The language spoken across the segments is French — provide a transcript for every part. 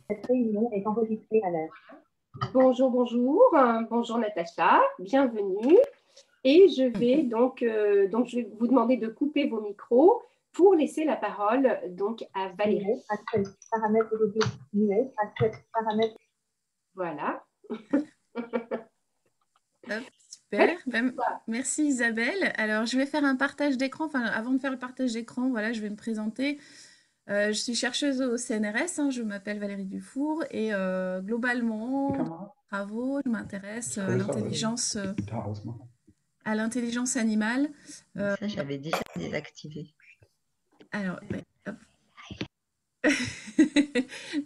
Cette réunion est enregistrée à l'heure. Bonjour, bonjour, bonjour Natacha, bienvenue. Et je vais vous demander de couper vos micros pour laisser la parole donc à Valérie. Muet, accueil, paramètres d'audio. Muet, accueil, paramètres. Voilà. Hop, super. Merci Isabelle. Alors, je vais faire un partage d'écran. Enfin, avant de faire le partage d'écran, voilà, je vais me présenter. Je suis chercheuse au CNRS, je m'appelle Valérie Dufour et globalement, travaux, je m'intéresse à l'intelligence animale. Ça, j'avais déjà désactivé. Alors, ouais, hop.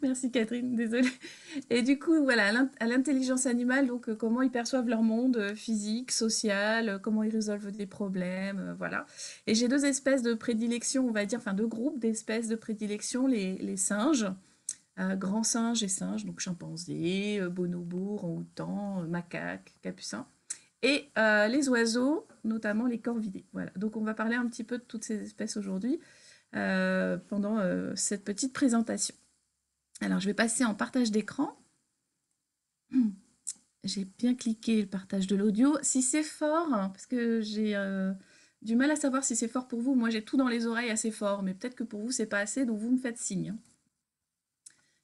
Merci Catherine, désolée. Et du coup, voilà, à l'intelligence animale, donc comment ils perçoivent leur monde physique, social, comment ils résolvent des problèmes, voilà. Et j'ai deux espèces de prédilection, on va dire, enfin deux groupes d'espèces de prédilection, les singes, grands singes et singes, donc chimpanzés, bonobos, orang-outans, macaques, capucins, et les oiseaux, notamment les corvidés. Voilà. Donc on va parler un petit peu de toutes ces espèces aujourd'hui pendant cette petite présentation. Alors, je vais passer en partage d'écran. J'ai bien cliqué le partage de l'audio. Si c'est fort, parce que j'ai du mal à savoir si c'est fort pour vous. Moi, j'ai tout dans les oreilles assez fort, mais peut-être que pour vous, c'est pas assez, donc vous me faites signe.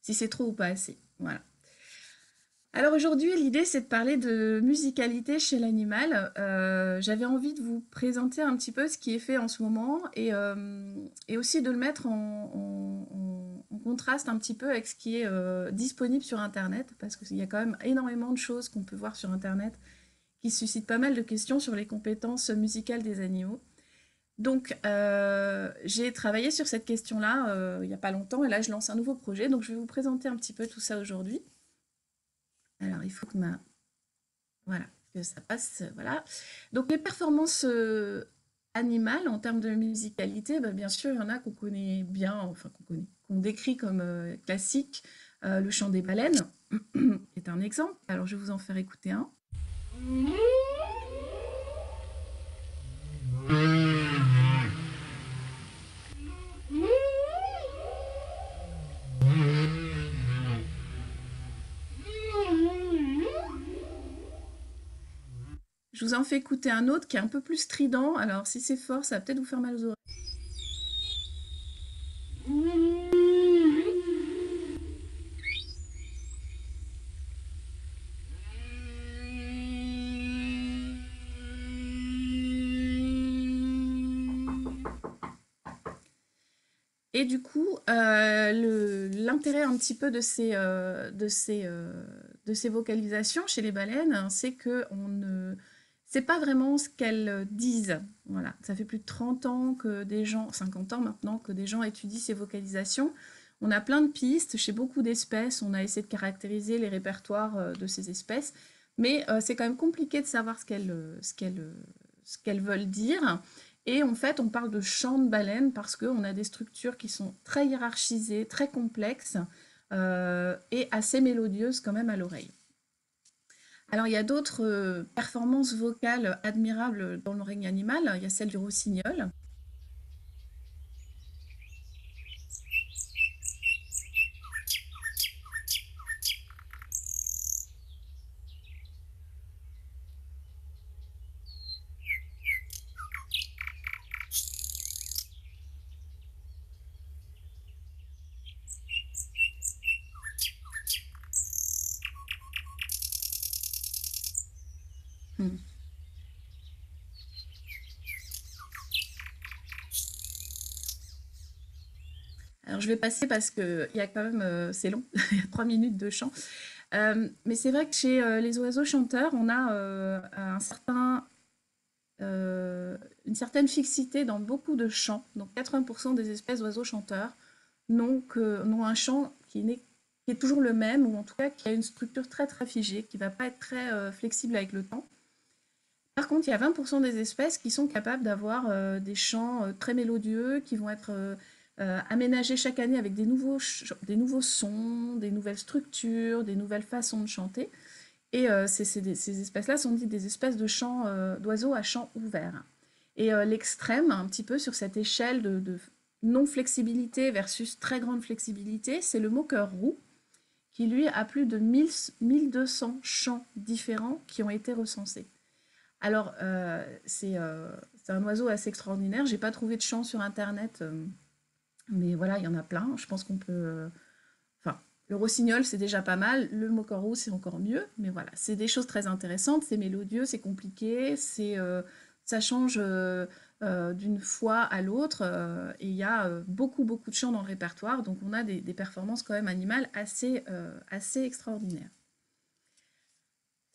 Si c'est trop ou pas assez. Voilà. Alors aujourd'hui, l'idée, c'est de parler de musicalité chez l'animal. J'avais envie de vous présenter un petit peu ce qui est fait en ce moment et aussi de le mettre en contraste un petit peu avec ce qui est disponible sur Internet, parce qu'il y a quand même énormément de choses qu'on peut voir sur Internet qui suscitent pas mal de questions sur les compétences musicales des animaux. Donc, j'ai travaillé sur cette question-là il n'y a pas longtemps, et là, je lance un nouveau projet. Donc, je vais vous présenter un petit peu tout ça aujourd'hui. Alors, il faut que voilà, que ça passe, voilà. Donc, les performances animales en termes de musicalité, bah, bien sûr, il y en a qu'on connaît bien, enfin qu'on décrit comme classique. Le chant des baleines est un exemple. Alors, je vais vous en faire écouter un. Je vous en fais écouter un autre qui est un peu plus strident. Alors, si c'est fort, ça va peut-être vous faire mal aux oreilles. Et du coup, l'intérêt un petit peu de ces vocalisations chez les baleines, c'est que c'est pas vraiment ce qu'elles disent. Voilà. Ça fait plus de 30 ans que des gens, 50 ans maintenant, que des gens étudient ces vocalisations. On a plein de pistes chez beaucoup d'espèces. On a essayé de caractériser les répertoires de ces espèces. Mais c'est quand même compliqué de savoir ce qu'elles veulent dire. Et en fait, on parle de chant de baleine parce qu'on a des structures qui sont très hiérarchisées, très complexes et assez mélodieuses quand même à l'oreille. Alors, il y a d'autres performances vocales admirables dans le règne animal. Il y a celle du rossignol. Alors je vais passer parce que il y a quand même, c'est long, il y a 3 minutes de chant. Mais c'est vrai que chez les oiseaux chanteurs, on a une certaine fixité dans beaucoup de chants. Donc 80% des espèces d'oiseaux chanteurs n'ont un chant qui est toujours le même, ou en tout cas qui a une structure très très figée, qui ne va pas être très flexible avec le temps. Par contre, il y a 20% des espèces qui sont capables d'avoir des chants très mélodieux, qui vont être aménagés chaque année avec des nouveaux sons, des nouvelles structures, des nouvelles façons de chanter. Et ces espèces-là sont dites des espèces de chants d'oiseaux à chant ouvert. Et l'extrême, un petit peu sur cette échelle de non-flexibilité versus très grande flexibilité, c'est le moqueur roux. qui lui a plus de 1200 chants différents qui ont été recensés. Alors, c'est un oiseau assez extraordinaire. J'ai pas trouvé de chant sur Internet, mais voilà, il y en a plein. Je pense qu'on peut... Enfin, le rossignol, c'est déjà pas mal. Le mocorou, c'est encore mieux. Mais voilà, c'est des choses très intéressantes. C'est mélodieux, c'est compliqué. Ça change d'une fois à l'autre. Et il y a beaucoup, beaucoup de chants dans le répertoire. Donc, on a des performances quand même animales assez extraordinaires.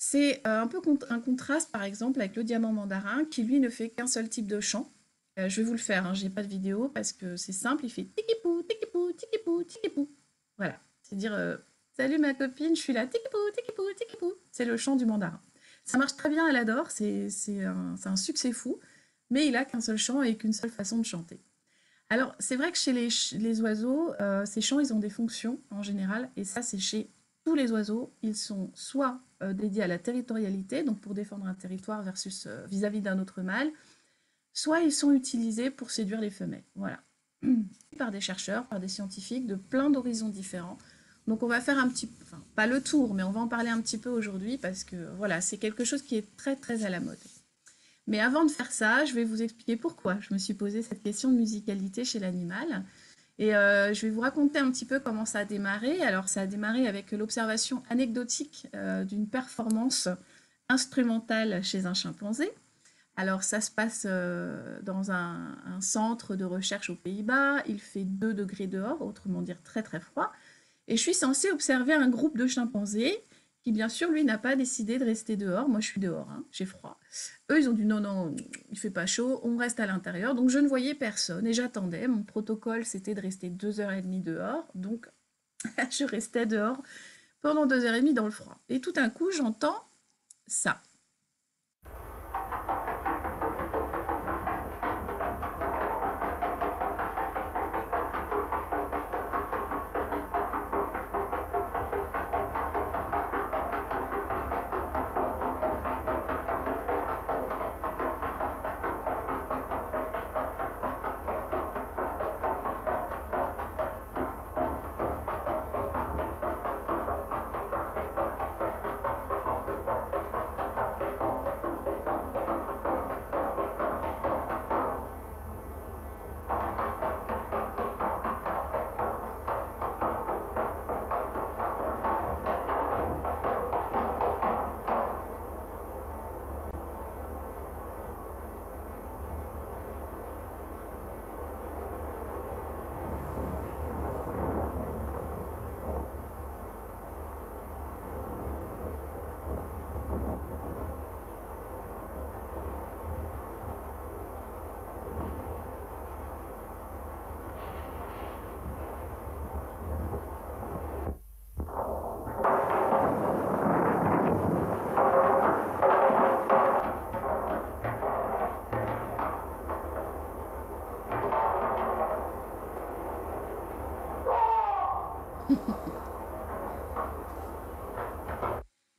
C'est un peu un contraste, par exemple, avec le diamant mandarin, qui lui ne fait qu'un seul type de chant. Je vais vous le faire, hein, je n'ai pas de vidéo parce que c'est simple, il fait tiki-pou, tiki-pou, tiki-pou, tiki-pou. Voilà, c'est dire salut ma copine, je suis là, tiki-pou, tiki-pou, tiki-pou. C'est le chant du mandarin. Ça marche très bien, elle adore, c'est un succès fou, mais il n'a qu'un seul chant et qu'une seule façon de chanter. Alors, c'est vrai que chez les oiseaux, ces chants, ils ont des fonctions en général, et ça, c'est chez tous les oiseaux. Ils sont soit dédiés à la territorialité, donc pour défendre un territoire versus vis-à-vis d'un autre mâle, soit ils sont utilisés pour séduire les femelles. Voilà. Par des chercheurs, par des scientifiques de plein d'horizons différents. Donc on va faire un petit peu, enfin pas le tour, mais on va en parler un petit peu aujourd'hui parce que voilà, c'est quelque chose qui est très très à la mode. Mais avant de faire ça, je vais vous expliquer pourquoi je me suis posé cette question de musicalité chez l'animal. Et je vais vous raconter un petit peu comment ça a démarré. Alors ça a démarré avec l'observation anecdotique d'une performance instrumentale chez un chimpanzé. Alors ça se passe dans un centre de recherche aux Pays-Bas, il fait 2 degrés dehors, autrement dire très très froid, et je suis censée observer un groupe de chimpanzés qui bien sûr lui n'a pas décidé de rester dehors, moi je suis dehors, hein, j'ai froid. Eux ils ont dit non, non, il fait pas chaud, on reste à l'intérieur, donc je ne voyais personne et j'attendais, mon protocole c'était de rester 2h30 dehors, donc je restais dehors pendant 2h30 dans le froid. Et tout d'un coup j'entends ça.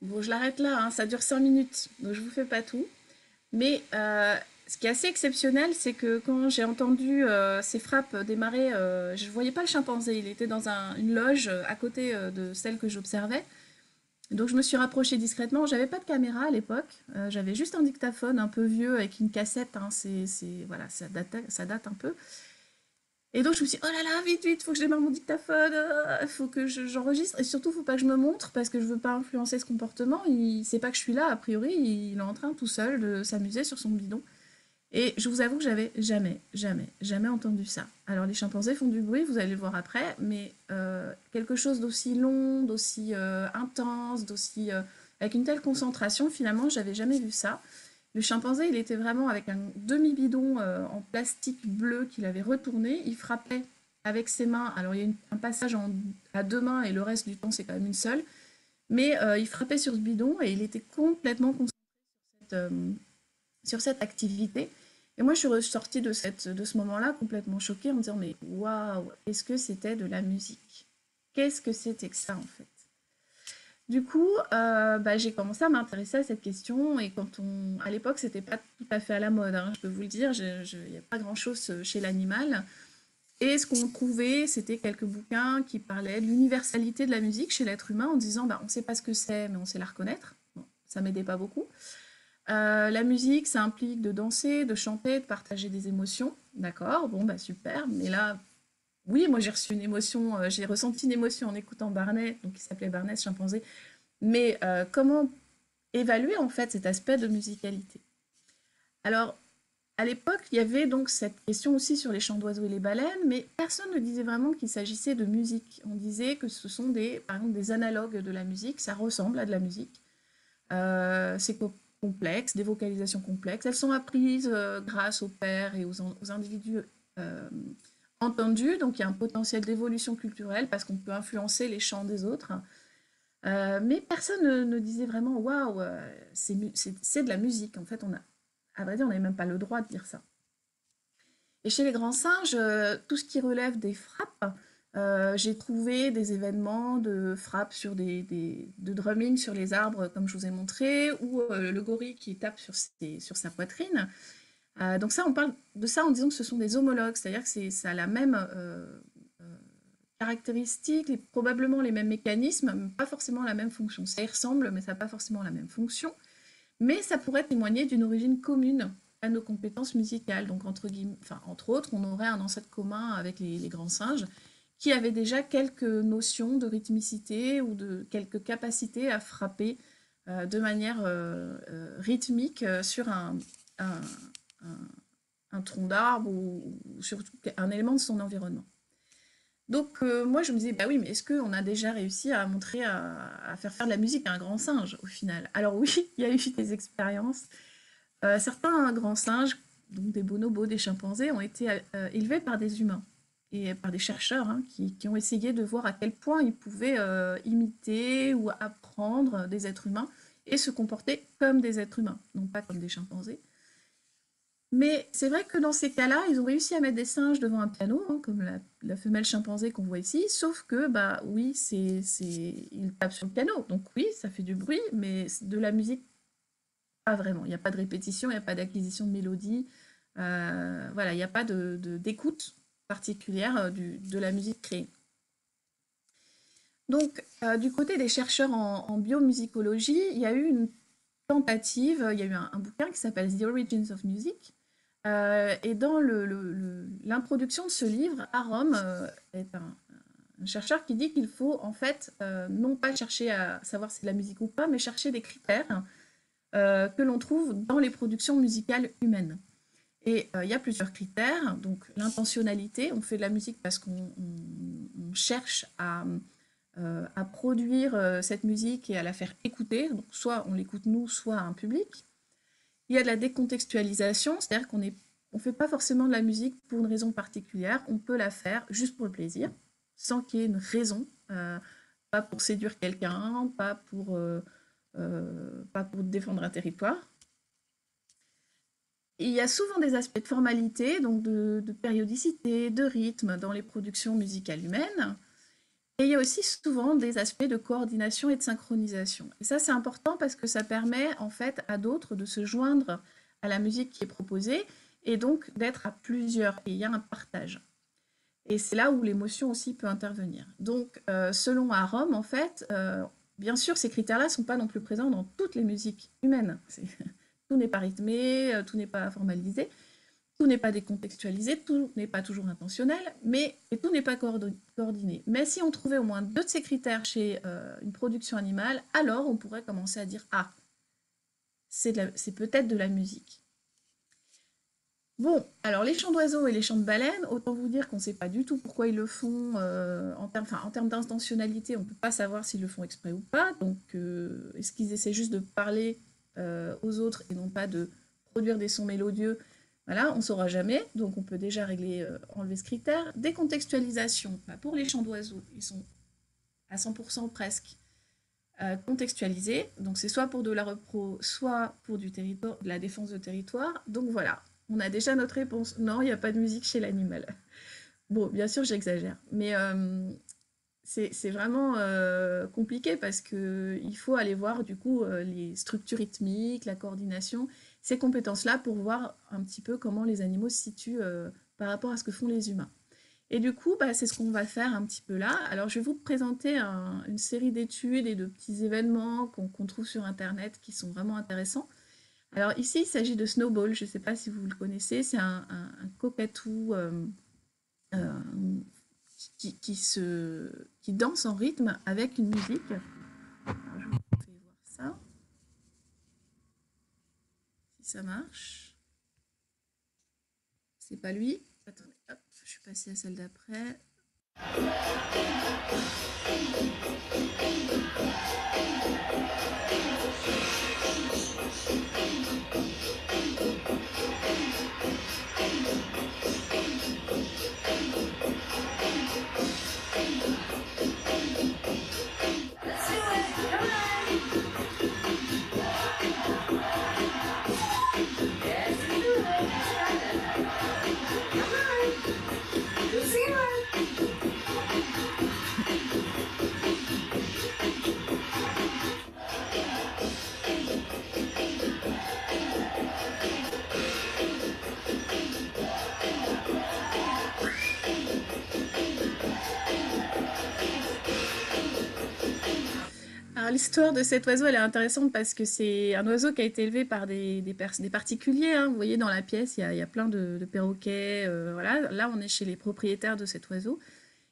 Bon, je l'arrête là, hein, ça dure 5 minutes, donc je vous fais pas tout. Mais ce qui est assez exceptionnel, c'est que quand j'ai entendu ces frappes démarrer, je ne voyais pas le chimpanzé, il était dans une loge à côté de celle que j'observais. Donc je me suis rapprochée discrètement, j'avais pas de caméra à l'époque, j'avais juste un dictaphone un peu vieux avec une cassette, hein, voilà, ça date un peu. Et donc je me suis dit, oh là là, vite, vite, faut que je démarre mon dictaphone, faut que j'enregistre, et surtout faut pas que je me montre parce que je veux pas influencer ce comportement, il sait pas que je suis là, a priori, il est en train tout seul de s'amuser sur son bidon. Et je vous avoue que j'avais jamais entendu ça. Alors les chimpanzés font du bruit, vous allez le voir après, mais quelque chose d'aussi long, d'aussi intense, avec une telle concentration, finalement, j'avais jamais vu ça. Le chimpanzé, il était vraiment avec un demi-bidon en plastique bleu qu'il avait retourné. Il frappait avec ses mains. Alors, il y a un passage à 2 mains et le reste du temps, c'est quand même une seule. Mais il frappait sur ce bidon et il était complètement concentré sur cette activité. Et moi, je suis ressortie de ce moment-là complètement choquée en me disant, mais waouh, est-ce que c'était de la musique? Qu'est-ce que c'était que ça, en fait? Du coup, j'ai commencé à m'intéresser à cette question et à l'époque, c'était pas tout à fait à la mode, hein, je peux vous le dire, il n'y a pas grand-chose chez l'animal. Et ce qu'on trouvait, c'était quelques bouquins qui parlaient de l'universalité de la musique chez l'être humain en disant bah, on ne sait pas ce que c'est, mais on sait la reconnaître. Bon, ça ne m'aidait pas beaucoup. La musique, ça implique de danser, de chanter, de partager des émotions. D'accord, bon, bah super. Mais là, oui, moi j'ai reçu une émotion, j'ai ressenti une émotion en écoutant Barney, donc il s'appelait Barney ce chimpanzé. Mais comment évaluer en fait cet aspect de musicalité? Alors, à l'époque, il y avait donc cette question aussi sur les chants d'oiseaux et les baleines, mais personne ne disait vraiment qu'il s'agissait de musique. On disait que ce sont par exemple, des analogues de la musique, ça ressemble à de la musique. C'est complexe, des vocalisations complexes. Elles sont apprises grâce aux pairs et aux individus entendus, donc il y a un potentiel d'évolution culturelle parce qu'on peut influencer les chants des autres. Mais personne ne disait vraiment waouh, c'est de la musique. En fait, à vrai dire, on n'avait même pas le droit de dire ça. Et chez les grands singes, tout ce qui relève des frappes, j'ai trouvé des événements de frappes de drumming sur les arbres, comme je vous ai montré, ou le gorille qui tape sur sa poitrine. Donc ça, on parle de ça en disant que ce sont des homologues, c'est-à-dire que ça a la même caractéristique, probablement les mêmes mécanismes, pas forcément la même fonction. Ça y ressemble, mais ça n'a pas forcément la même fonction. Mais ça pourrait témoigner d'une origine commune à nos compétences musicales. Donc, entre autres, on aurait un ancêtre commun avec les grands singes qui avaient déjà quelques notions de rythmicité ou de quelques capacités à frapper de manière rythmique sur un tronc d'arbre ou sur un élément de son environnement. Donc, moi, je me disais, bah oui, mais est-ce qu'on a déjà réussi à montrer, à faire de la musique à un grand singe, au final? Alors oui, il y a eu des expériences. Certains grands singes, donc des bonobos, des chimpanzés, ont été élevés par des humains et par des chercheurs hein, qui ont essayé de voir à quel point ils pouvaient imiter ou apprendre des êtres humains et se comporter comme des êtres humains, non pas comme des chimpanzés. Mais c'est vrai que dans ces cas-là, ils ont réussi à mettre des singes devant un piano, hein, comme la femelle chimpanzé qu'on voit ici, sauf que, bah oui, ils tapent sur le piano, donc oui, ça fait du bruit, mais de la musique, pas vraiment. Il n'y a pas de répétition, il n'y a pas d'acquisition de mélodie, voilà, il n'y a pas d'écoute particulière de la musique créée. Donc, du côté des chercheurs en biomusicologie, il y a eu une tentative, il y a eu un bouquin qui s'appelle The Origins of Music, et dans l'introduction de ce livre, Arum est un chercheur qui dit qu'il faut en fait non pas chercher à savoir si c'est de la musique ou pas, mais chercher des critères que l'on trouve dans les productions musicales humaines. Et il y a plusieurs critères, donc l'intentionnalité, on fait de la musique parce qu'on cherche à produire cette musique et à la faire écouter, donc soit on l'écoute nous, soit à un public. Il y a de la décontextualisation, c'est-à-dire qu'on ne fait pas forcément de la musique pour une raison particulière, on peut la faire juste pour le plaisir, sans qu'il y ait une raison, pas pour séduire quelqu'un, pas pour défendre un territoire. Et il y a souvent des aspects de formalité, donc de périodicité, de rythme dans les productions musicales humaines. Et il y a aussi souvent des aspects de coordination et de synchronisation. Et ça, c'est important parce que ça permet en fait à d'autres de se joindre à la musique qui est proposée et donc d'être à plusieurs. Et il y a un partage. Et c'est là où l'émotion aussi peut intervenir. Donc, selon Arum, en fait, bien sûr, ces critères-là ne sont pas non plus présents dans toutes les musiques humaines. Tout n'est pas rythmé, tout n'est pas formalisé. Tout n'est pas décontextualisé, tout n'est pas toujours intentionnel, et tout n'est pas coordonné. Mais si on trouvait au moins 2 de ces critères chez une production animale, alors on pourrait commencer à dire « Ah, c'est peut-être de la musique ». Bon, alors les chants d'oiseaux et les chants de baleines, autant vous dire qu'on ne sait pas du tout pourquoi ils le font. En termes d'intentionnalité, on ne peut pas savoir s'ils le font exprès ou pas. Donc, est-ce qu'ils essaient juste de parler aux autres et non pas de produire des sons mélodieux? Voilà, on ne saura jamais, donc on peut déjà enlever ce critère. Décontextualisation, pour les chants d'oiseaux, ils sont à 100% presque contextualisés, donc c'est soit pour de la repro, soit pour de la défense de territoire. Donc voilà, on a déjà notre réponse. Non, il n'y a pas de musique chez l'animal. Bon, bien sûr, j'exagère, mais c'est vraiment compliqué parce qu'il faut aller voir du coup les structures rythmiques, la coordination, ces compétences-là pour voir un petit peu comment les animaux se situent par rapport à ce que font les humains. Et du coup, bah, c'est ce qu'on va faire un petit peu là. Alors, je vais vous présenter une série d'études et de petits événements qu'on trouve sur Internet qui sont vraiment intéressants. Alors ici, il s'agit de Snowball. Je ne sais pas si vous le connaissez. C'est un cocatou euh, qui danse en rythme avec une musique. Alors, je vous fais voir ça. Si ça marche. C'est pas lui. Attendez, hop, je suis passée à celle d'après. Alors l'histoire de cet oiseau, elle est intéressante parce que c'est un oiseau qui a été élevé par des particuliers, hein. Vous voyez dans la pièce, il y a plein de perroquets. Voilà. Là, on est chez les propriétaires de cet oiseau.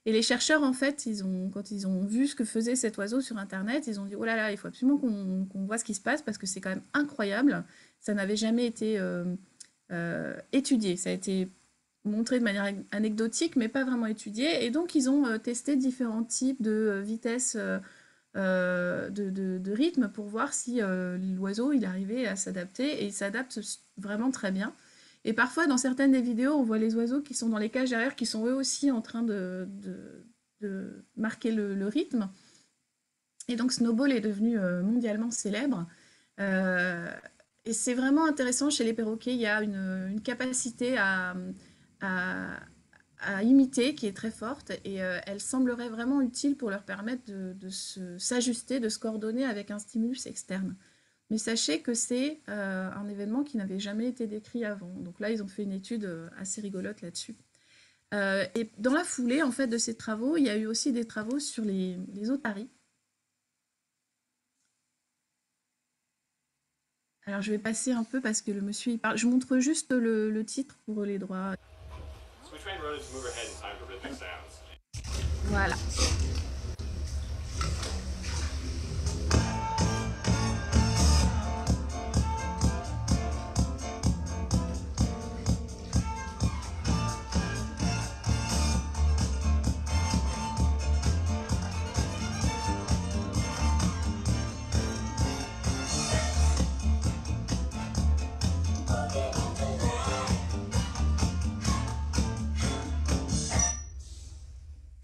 Et les chercheurs, en fait, quand ils ont vu ce que faisait cet oiseau sur Internet, ils ont dit, oh là là, il faut absolument qu'on voit ce qui se passe parce que c'est quand même incroyable. Ça n'avait jamais été étudié. Ça a été montré de manière anecdotique, mais pas vraiment étudié. Et donc, ils ont testé différents types de vitesses de rythme pour voir si l'oiseau il arrivait à s'adapter et il s'adapte vraiment très bien. Et parfois dans certaines des vidéos on voit les oiseaux qui sont dans les cages derrière qui sont eux aussi en train de marquer le rythme. Et donc Snowball est devenu mondialement célèbre. Et c'est vraiment intéressant chez les perroquets, il y a une capacité à, à imiter qui est très forte et elle semblerait vraiment utile pour leur permettre de s'ajuster, de se coordonner avec un stimulus externe. Mais sachez que c'est un événement qui n'avait jamais été décrit avant. Donc là, ils ont fait une étude assez rigolote là-dessus. Et dans la foulée, en fait, de ces travaux, il y a eu aussi des travaux sur les otaries. Alors, je vais passer un peu parce que le monsieur, il parle. Je montre juste le titre pour les droits. Voilà.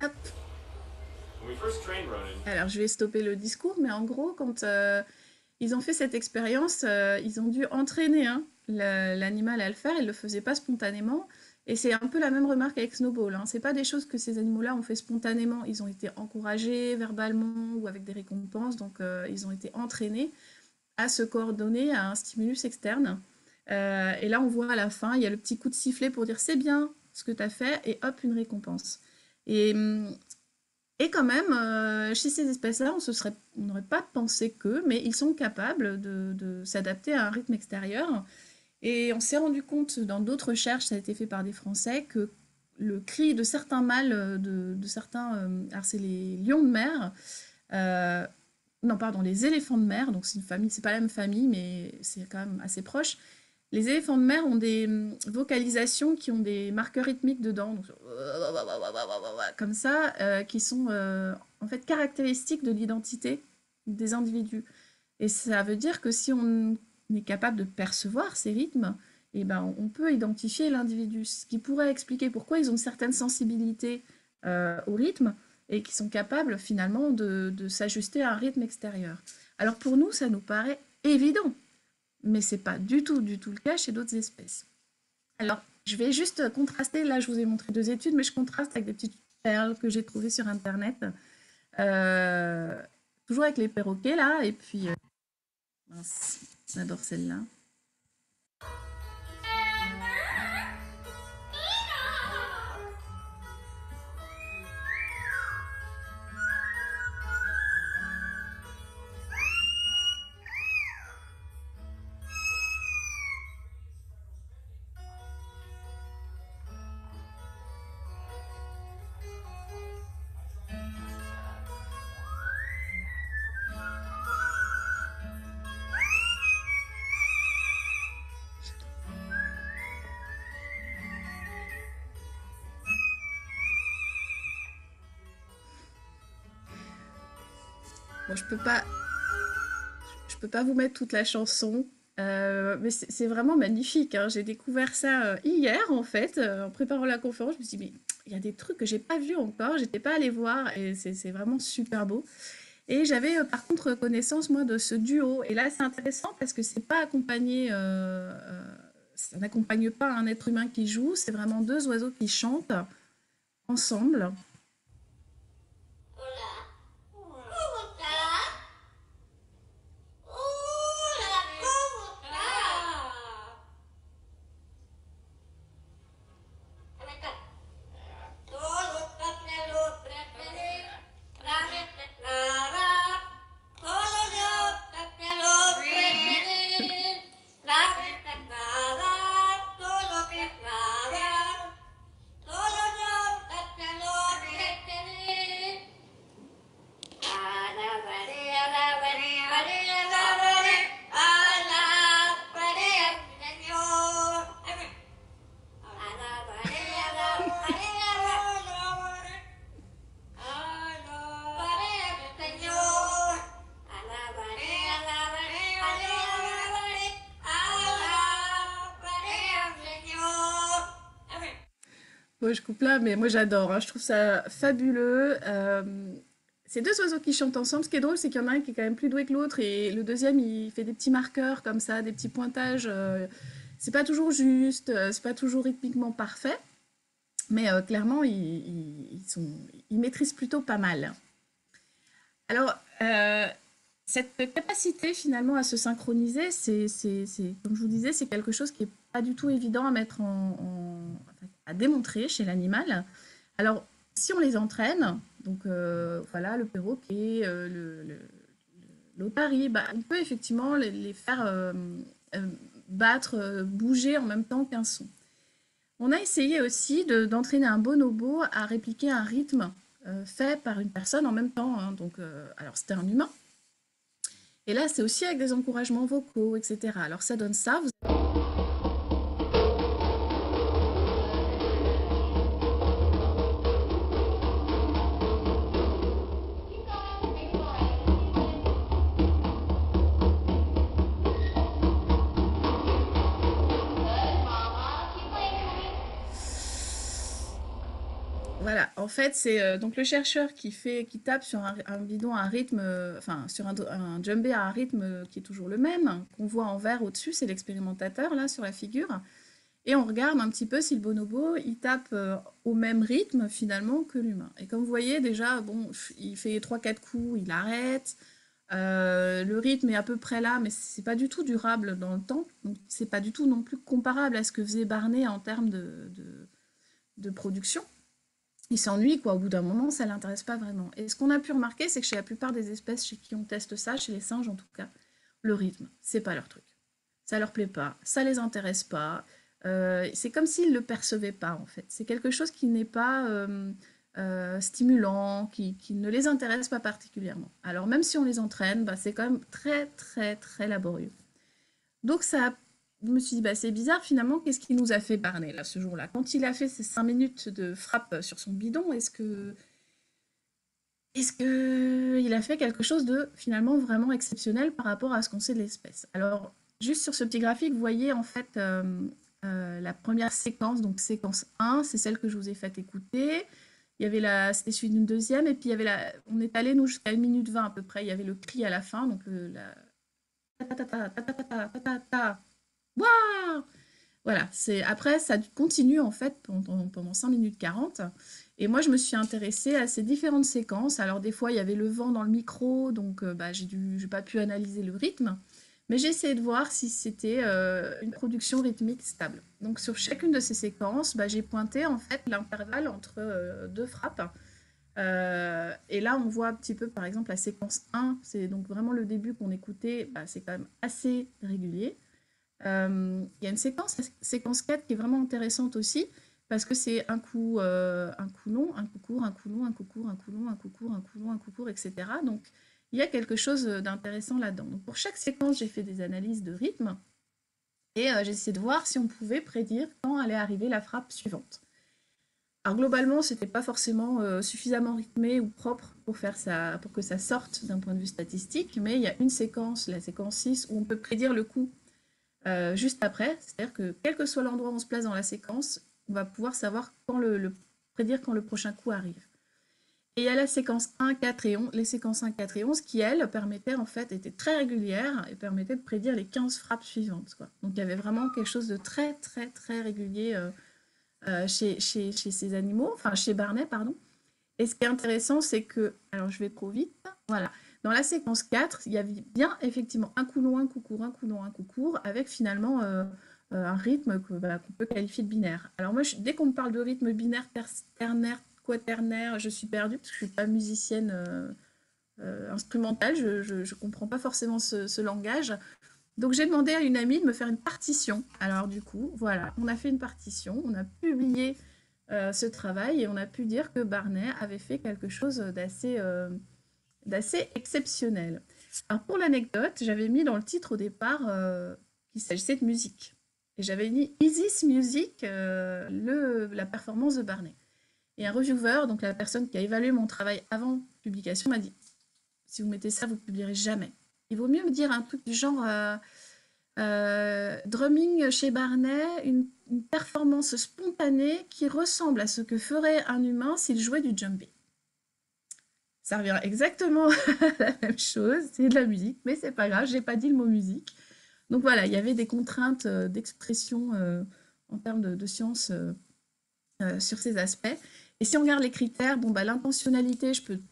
Hop. Alors, je vais stopper le discours, mais en gros, quand ils ont fait cette expérience, ils ont dû entraîner hein, l'animal à le faire. Ils ne le faisaient pas spontanément. Et c'est un peu la même remarque avec Snowball. Hein. Ce n'est pas des choses que ces animaux-là ont fait spontanément. Ils ont été encouragés verbalement ou avec des récompenses. Donc, ils ont été entraînés à se coordonner à un stimulus externe. Et là, on voit à la fin, il y a le petit coup de sifflet pour dire c'est bien ce que tu as fait et hop, une récompense. Et quand même, chez ces espèces-là, on n'aurait pas pensé que, mais ils sont capables de s'adapter à un rythme extérieur. Et on s'est rendu compte dans d'autres recherches, ça a été fait par des Français, que le cri de certains mâles, de certains, alors c'est les lions de mer, non pardon, les éléphants de mer, donc c'est une famille, c'est pas la même famille, mais c'est quand même assez proche. Les éléphants de mer ont des vocalisations qui ont des marqueurs rythmiques dedans, donc, comme ça, qui sont en fait caractéristiques de l'identité des individus. Et ça veut dire que si on est capable de percevoir ces rythmes, eh ben, on peut identifier l'individu, ce qui pourrait expliquer pourquoi ils ont une certaine sensibilité au rythme et qui sont capables finalement de s'ajuster à un rythme extérieur. Alors pour nous, ça nous paraît évident, mais ce n'est pas du tout le cas chez d'autres espèces. Alors, je vais juste contraster, là je vous ai montré 2 études, mais je contraste avec des petites perles que j'ai trouvées sur Internet, toujours avec les perroquets là, et puis... mince, j'adore celle-là. Bon, je peux pas vous mettre toute la chanson, mais c'est vraiment magnifique, hein. J'ai découvert ça hier, en fait, en préparant la conférence. Je me suis dit, mais il y a des trucs que j'ai pas vus encore, j'étais pas allée voir, et c'est vraiment super beau. Et j'avais par contre connaissance, moi, de ce duo. Et là, c'est intéressant parce que c'est pas accompagné, ça n'accompagne pas un être humain qui joue, c'est vraiment deux oiseaux qui chantent ensemble. Bon, je coupe là, mais moi j'adore, hein. Je trouve ça fabuleux. C'est deux oiseaux qui chantent ensemble. Ce qui est drôle, c'est qu'il y en a un qui est quand même plus doué que l'autre, et le deuxième, il fait des petits marqueurs comme ça, des petits pointages. C'est pas toujours juste, c'est pas toujours rythmiquement parfait, mais clairement, ils maîtrisent plutôt pas mal. Alors, cette capacité finalement à se synchroniser, comme je vous disais, c'est quelque chose qui n'est pas du tout évident à mettre à démontrer chez l'animal. Alors, si on les entraîne, donc voilà, le perroquet, l'otarie, bah, on peut effectivement les faire battre, bouger en même temps qu'un son. On a essayé aussi d'entraîner un bonobo à répliquer un rythme fait par une personne en même temps, hein. Donc, alors c'était un humain. Et là, c'est aussi avec des encouragements vocaux, etc. Alors ça donne ça. Voilà, en fait, c'est donc le chercheur qui tape sur un bidon à un rythme, enfin sur un djembé à un rythme qui est toujours le même, qu'on voit en vert au-dessus, c'est l'expérimentateur là sur la figure, et on regarde un petit peu si le bonobo il tape au même rythme finalement que l'humain. Et comme vous voyez déjà, bon, il fait 3-4 coups, il arrête, le rythme est à peu près là, mais c'est pas du tout durable dans le temps, donc c'est pas du tout non plus comparable à ce que faisait Barney en termes de production. Il s'ennuie, quoi. Au bout d'un moment, ça ne l'intéresse pas vraiment. Et ce qu'on a pu remarquer, c'est que chez la plupart des espèces chez qui on teste ça, chez les singes en tout cas, le rythme, c'est pas leur truc. Ça leur plaît pas, ça les intéresse pas. C'est comme s'ils le percevaient pas, en fait. C'est quelque chose qui n'est pas stimulant, qui ne les intéresse pas particulièrement. Alors même si on les entraîne, bah, c'est quand même très, très, très laborieux. Donc je me suis dit, bah, c'est bizarre finalement, qu'est-ce qui nous a fait Barney là, ce jour-là? Quand il a fait ces 5 minutes de frappe sur son bidon, est-ce que il a fait quelque chose de finalement vraiment exceptionnel par rapport à ce qu'on sait de l'espèce? Alors, juste sur ce petit graphique, vous voyez en fait la première séquence, donc séquence 1, c'est celle que je vous ai fait écouter. Il y avait c'était suivi d'une deuxième, et puis il y avait on est allé nous jusqu'à 1 minute 20 à peu près, il y avait le cri à la fin, donc la ta ta ta ta ta ta ta ta ta. Waouh! Voilà, après ça continue en fait pendant 5 minutes 40. Et moi je me suis intéressée à ces différentes séquences. Alors des fois il y avait le vent dans le micro, donc bah, j'ai pas pu analyser le rythme, mais j'ai essayé de voir si c'était une production rythmique stable. Donc sur chacune de ces séquences, bah, j'ai pointé en fait l'intervalle entre deux frappes. Et là, on voit un petit peu, par exemple, la séquence 1, c'est donc vraiment le début qu'on écoutait, bah, c'est quand même assez régulier. Il y a une séquence 4 qui est vraiment intéressante aussi, parce que c'est un coup long, un coup court, un coup long, un coup court, un coup long, un coup court, un coup long, un coup court, etc. Donc, il y a quelque chose d'intéressant là-dedans. Donc, pour chaque séquence, j'ai fait des analyses de rythme, et j'ai essayé de voir si on pouvait prédire quand allait arriver la frappe suivante. Alors globalement, c'était pas forcément suffisamment rythmé ou propre pour faire ça, pour que ça sorte d'un point de vue statistique, mais il y a une séquence, la séquence 6, où on peut prédire le coup juste après. C'est-à-dire que quel que soit l'endroit où on se place dans la séquence, on va pouvoir savoir prédire quand le prochain coup arrive. Et il y a la séquence 1, 4 et 11, les séquences 1, 4 et 11 qui, elles, permettaient, en fait, étaient très régulières et permettaient de prédire les 15 frappes suivantes, quoi. Donc il y avait vraiment quelque chose de très, très, très régulier chez ces animaux, enfin chez Barnet, pardon. Et ce qui est intéressant, c'est que, alors je vais trop vite, voilà, dans la séquence 4, il y avait bien effectivement un coup long, un coup court, un coup long, un coup court, avec finalement un rythme qu'on peut qualifier de binaire. Alors moi, dès qu'on me parle de rythme binaire, ternaire, quaternaire, je suis perdue parce que je ne suis pas musicienne instrumentale, je ne comprends pas forcément ce langage. Donc j'ai demandé à une amie de me faire une partition. Alors du coup, voilà, on a fait une partition, on a publié ce travail et on a pu dire que Barnet avait fait quelque chose d'assez exceptionnel. Alors pour l'anecdote, j'avais mis dans le titre au départ qu'il s'agissait de musique. Et j'avais mis Is Music, la performance de Barnet. Et un reviewer, donc la personne qui a évalué mon travail avant publication, m'a dit si vous mettez ça, vous ne publierez jamais. Il vaut mieux me dire un truc du genre drumming chez Barnet, une performance spontanée qui ressemble à ce que ferait un humain s'il jouait du djembé. Ça revient exactement à la même chose, c'est de la musique, mais c'est pas grave, j'ai pas dit le mot musique. Donc voilà, il y avait des contraintes d'expression en termes de science sur ces aspects. Et si on regarde les critères, bon, bah, l'intentionnalité,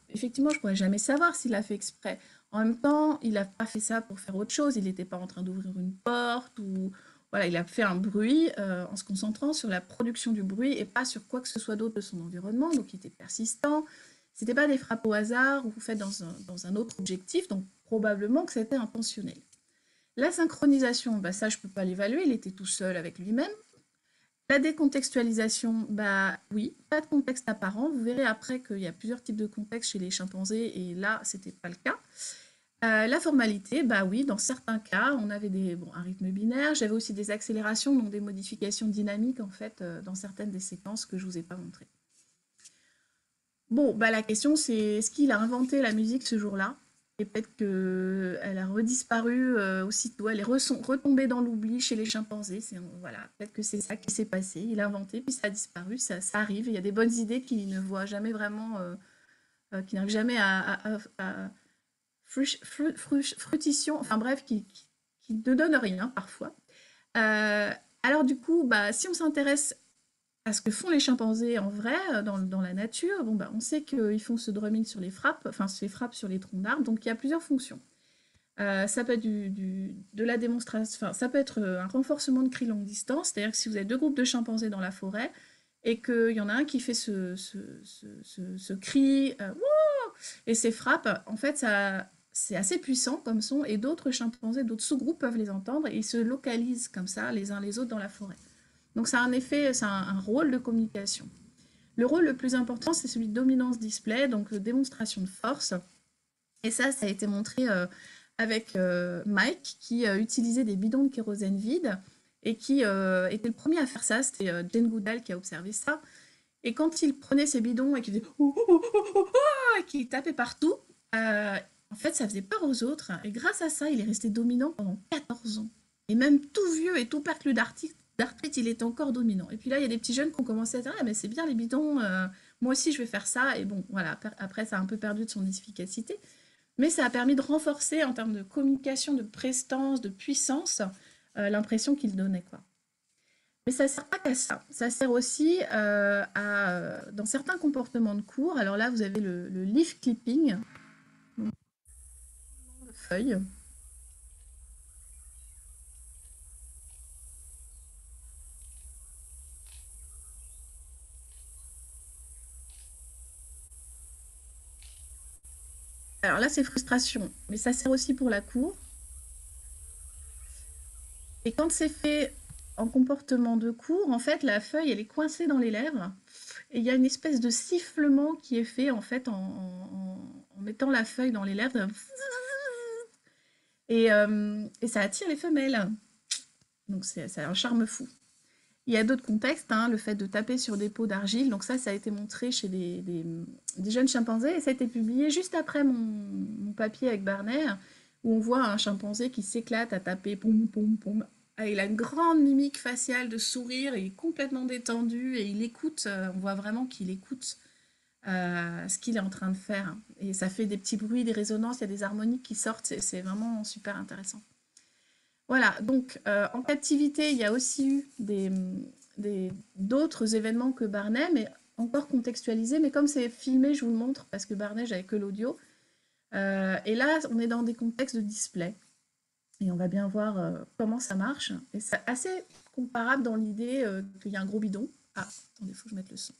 effectivement, je ne pourrais jamais savoir s'il a fait exprès. En même temps, il n'a pas fait ça pour faire autre chose. Il n'était pas en train d'ouvrir une porte ou voilà, il a fait un bruit en se concentrant sur la production du bruit et pas sur quoi que ce soit d'autre de son environnement. Donc, il était persistant. C'était pas des frappes au hasard ou faites dans un autre objectif. Donc, probablement que c'était intentionnel. La synchronisation, bah, ça, je ne peux pas l'évaluer. Il était tout seul avec lui-même. La décontextualisation, bah oui, pas de contexte apparent. Vous verrez après qu'il y a plusieurs types de contextes chez les chimpanzés et là, c'était pas le cas. La formalité, bah oui, dans certains cas, on avait un rythme binaire. J'avais aussi des accélérations, donc des modifications dynamiques en fait dans certaines des séquences que je vous ai pas montrées. Bon, bah la question c'est est-ce qu'il a inventé la musique ce jour-là? Et peut-être qu'elle a redisparu aussitôt, elle est retombée dans l'oubli chez les chimpanzés. Voilà, peut-être que c'est ça qui s'est passé. Il a inventé, puis ça a disparu, ça arrive. Il y a des bonnes idées qui ne voient jamais vraiment, qui n'arrivent jamais à fruition, enfin bref, qui ne donnent rien parfois. Alors du coup, bah, si on s'intéresse à ce que font les chimpanzés en vrai, dans la nature, bon, bah, on sait qu'ils font ce drumming sur les frappes, enfin ces frappes sur les troncs d'arbres, donc il y a plusieurs fonctions. Ça peut être de la démonstration, enfin ça peut être un renforcement de cri longue distance, c'est-à-dire que si vous avez deux groupes de chimpanzés dans la forêt et qu'il y en a un qui fait ce cri et ces frappes, en fait c'est assez puissant comme son et d'autres chimpanzés, d'autres sous-groupes peuvent les entendre et ils se localisent comme ça les uns les autres dans la forêt. Donc ça a un effet, ça a un rôle de communication. Le rôle le plus important, c'est celui de dominance display, donc démonstration de force. Et ça a été montré avec Mike, qui utilisait des bidons de kérosène vides et qui était le premier à faire ça. C'était Jane Goodall qui a observé ça. Et quand il prenait ces bidons et qu'il faisait et qu'il tapait partout, en fait, ça faisait peur aux autres. Et grâce à ça, il est resté dominant pendant 14 ans. Et même tout vieux et tout perclus d'arthrite, il est encore dominant. Et puis là, il y a des petits jeunes qui ont commencé à dire « Ah, mais c'est bien les bidons, moi aussi je vais faire ça. » Et bon, voilà, après, ça a un peu perdu de son efficacité. Mais ça a permis de renforcer, en termes de communication, de prestance, de puissance, l'impression qu'il donnait, quoi. Mais ça ne sert pas qu'à ça. Ça sert aussi dans certains comportements de cours. Alors là, vous avez le leaf clipping, donc, de feuilles. Alors là, c'est frustration, mais ça sert aussi pour la cour. Et quand c'est fait en comportement de cours, en fait, la feuille, elle est coincée dans les lèvres. Et il y a une espèce de sifflement qui est fait, en fait, en mettant la feuille dans les lèvres. Et ça attire les femelles. Donc, c'est un charme fou. Il y a d'autres contextes, hein, le fait de taper sur des pots d'argile. Donc ça a été montré chez des jeunes chimpanzés et ça a été publié juste après mon papier avec Barnet, où on voit un chimpanzé qui s'éclate à taper poum, poum, poum. Ah, il a une grande mimique faciale de sourire, il est complètement détendu et il écoute, on voit vraiment qu'il écoute ce qu'il est en train de faire. Et ça fait des petits bruits, des résonances, il y a des harmoniques qui sortent, c'est vraiment super intéressant. Voilà, donc en captivité, il y a aussi eu d'autres événements que Barnet, mais encore contextualisés. Mais comme c'est filmé, je vous le montre, parce que Barnet, j'avais que l'audio. Et là, on est dans des contextes de display. Et on va bien voir comment ça marche. Et c'est assez comparable dans l'idée qu'il y a un gros bidon. Ah, attendez, il faut que je mette le son.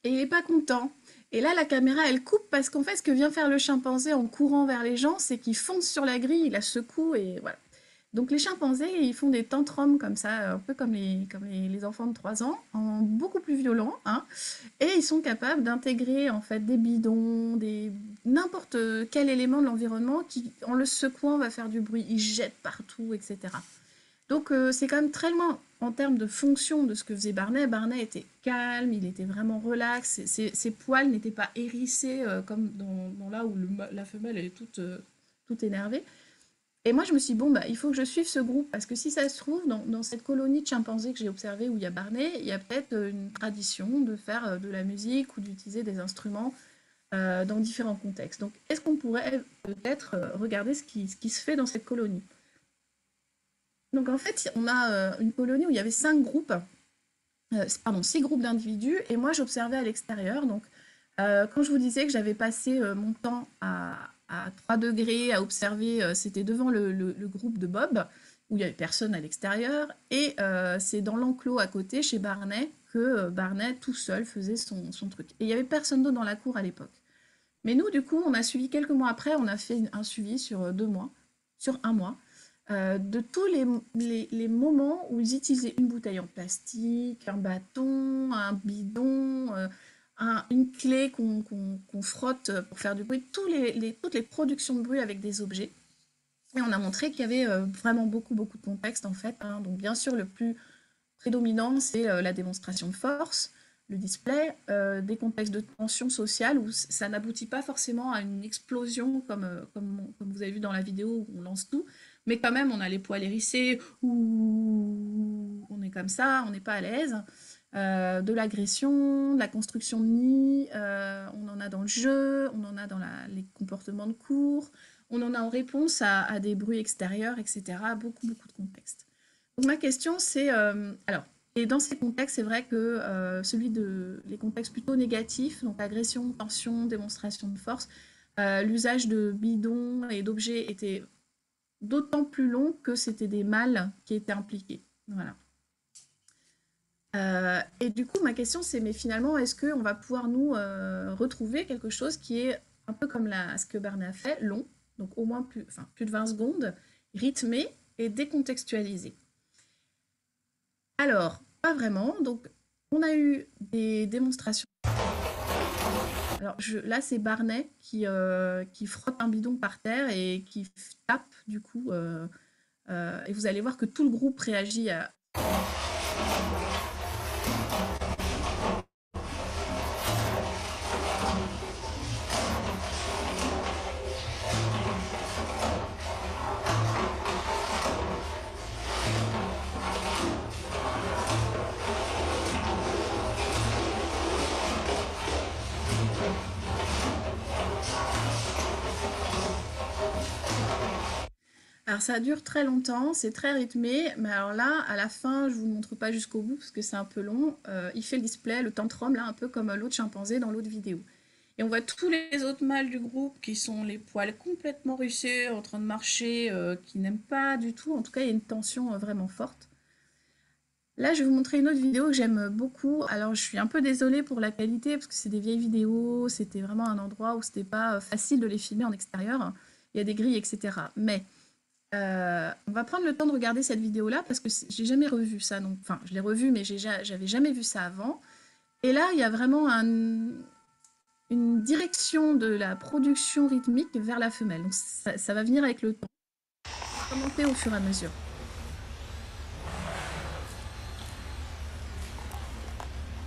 Et il n'est pas content. Et là, la caméra, elle coupe parce qu'en fait, ce que vient faire le chimpanzé en courant vers les gens, c'est qu'il fonce sur la grille, il la secoue et voilà. Donc les chimpanzés, ils font des tantrums comme ça, un peu comme les enfants de 3 ans, en beaucoup plus violents, hein, et ils sont capables d'intégrer en fait des bidons, n'importe quel élément de l'environnement qui, en le secouant, va faire du bruit. Ils jettent partout, etc. Donc c'est quand même très loin en termes de fonction de ce que faisait Barnet. Barnet était calme, il était vraiment relax, ses poils n'étaient pas hérissés comme dans là où la femelle elle est toute énervée. Et moi je me suis dit, bon, bah, il faut que je suive ce groupe, parce que si ça se trouve, dans cette colonie de chimpanzés que j'ai observée où il y a Barnet, il y a peut-être une tradition de faire de la musique ou d'utiliser des instruments dans différents contextes. Donc est-ce qu'on pourrait peut-être regarder ce qui se fait dans cette colonie? Donc en fait, on a une colonie où il y avait 6 groupes d'individus, et moi j'observais à l'extérieur. Donc quand je vous disais que j'avais passé mon temps à 3 degrés à observer, c'était devant le groupe de Bob, où il n'y avait personne à l'extérieur, et c'est dans l'enclos à côté, chez Barnet, que Barnet tout seul faisait son truc. Et il n'y avait personne d'autre dans la cour à l'époque. Mais nous, du coup, on a suivi quelques mois après, on a fait un suivi sur 2 mois, sur 1 mois, de tous les moments où ils utilisaient une bouteille en plastique, un bâton, un bidon, une clé qu'on frotte pour faire du bruit, toutes les productions de bruit avec des objets. Et on a montré qu'il y avait vraiment beaucoup de contextes en fait, hein. Donc bien sûr, le plus prédominant, c'est la démonstration de force, le display, des contextes de tension sociale où ça n'aboutit pas forcément à une explosion comme vous avez vu dans la vidéo où on lance tout, mais quand même on a les poils hérissés, ou on est comme ça, on n'est pas à l'aise. De l'agression, de la construction de nids, on en a dans le jeu, on en a dans les comportements de cours, on en a en réponse à des bruits extérieurs, etc. Beaucoup de contextes. Donc ma question c'est, et dans ces contextes, c'est vrai que les contextes plutôt négatifs, donc agression, tension, démonstration de force, l'usage de bidons et d'objets était d'autant plus long que c'était des mâles qui étaient impliqués. Voilà. Et du coup, ma question c'est, mais finalement, est-ce qu'on va pouvoir nous retrouver quelque chose qui est un peu comme ce que Barnet a fait, long, donc au moins plus de 20 secondes, rythmé et décontextualisé? Alors, pas vraiment. Donc, on a eu des démonstrations. Alors, là, c'est Barnet qui frotte un bidon par terre et qui tape, du coup. Et vous allez voir que tout le groupe réagit à... Alors ça dure très longtemps, c'est très rythmé, mais alors là, à la fin, je vous le montre pas jusqu'au bout parce que c'est un peu long. Il fait le display, le tantrum, là, un peu comme l'autre chimpanzé dans l'autre vidéo. Et on voit tous les autres mâles du groupe qui sont les poils complètement russés, en train de marcher, qui n'aiment pas du tout. En tout cas, il y a une tension vraiment forte. Là, je vais vous montrer une autre vidéo que j'aime beaucoup. Alors, je suis un peu désolée pour la qualité, parce que c'est des vieilles vidéos, c'était vraiment un endroit où c'était pas facile de les filmer en extérieur. Il y a des grilles, etc. Mais on va prendre le temps de regarder cette vidéo-là, parce que j'ai jamais revu ça. Donc, enfin, je l'ai revu, mais j'avais jamais vu ça avant. Et là, il y a vraiment une direction de la production rythmique vers la femelle. Donc, ça va venir avec le temps. Ça va monter au fur et à mesure.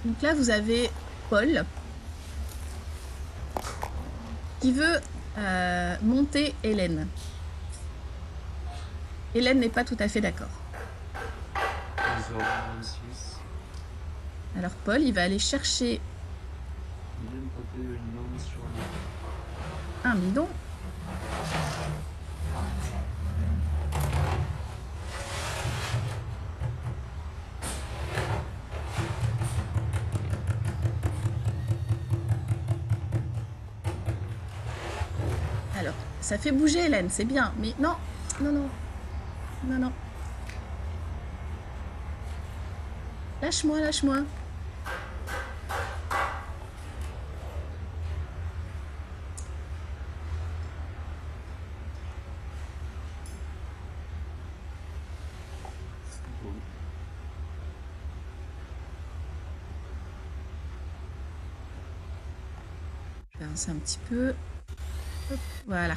Donc là, vous avez Paul qui veut monter Hélène. Hélène n'est pas tout à fait d'accord. Alors Paul, il va aller chercher un bidon. Alors, ça fait bouger Hélène, c'est bien, mais non, non, non, non, non. Lâche-moi, lâche-moi. Je vais avancer un petit peu. Hop, voilà.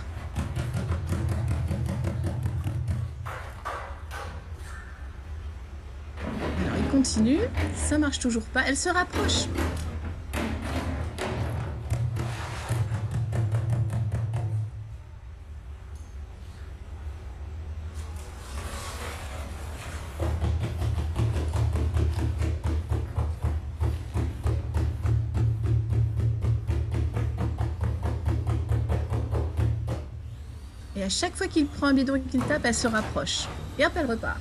Alors, il continue. Ça marche toujours pas. Elle se rapproche. Et à chaque fois qu'il prend un bidon et qu'il tape, elle se rapproche. Et hop, elle repart.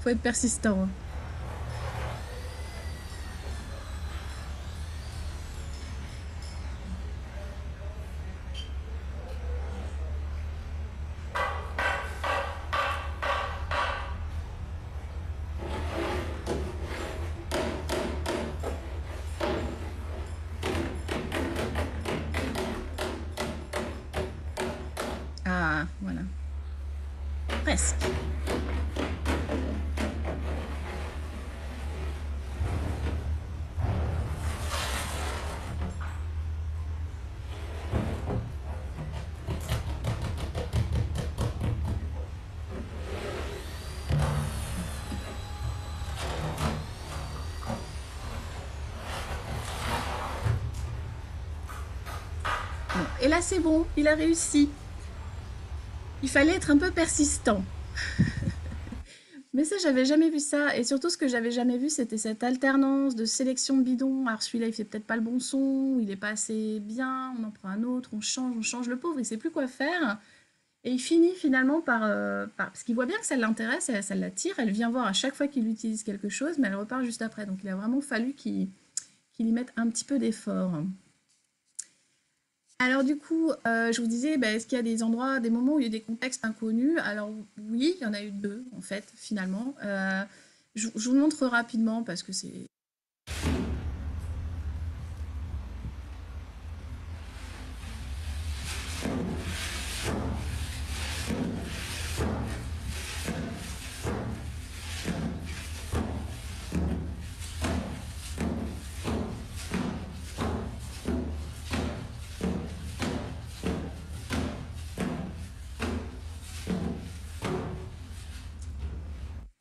Faut être persistant. Ah, voilà. Presque. Bon, et là, c'est bon, il a réussi. Il fallait être un peu persistant. Mais ça, j'avais jamais vu ça. Et surtout, ce que j'avais jamais vu, c'était cette alternance de sélection de bidons. Alors celui-là, il fait peut-être pas le bon son, il est pas assez bien, on en prend un autre, on change. Le pauvre, il sait plus quoi faire. Et il finit finalement parce qu'il voit bien que ça l'intéresse, ça l'attire. Elle vient voir à chaque fois qu'il utilise quelque chose, mais elle repart juste après. Donc il a vraiment fallu qu'il y mette un petit peu d'effort. Alors du coup, je vous disais, est-ce qu'il y a des endroits, des moments où il y a des contextes inconnus? Alors oui, il y en a eu deux, en fait, finalement. Je vous montre rapidement parce que c'est...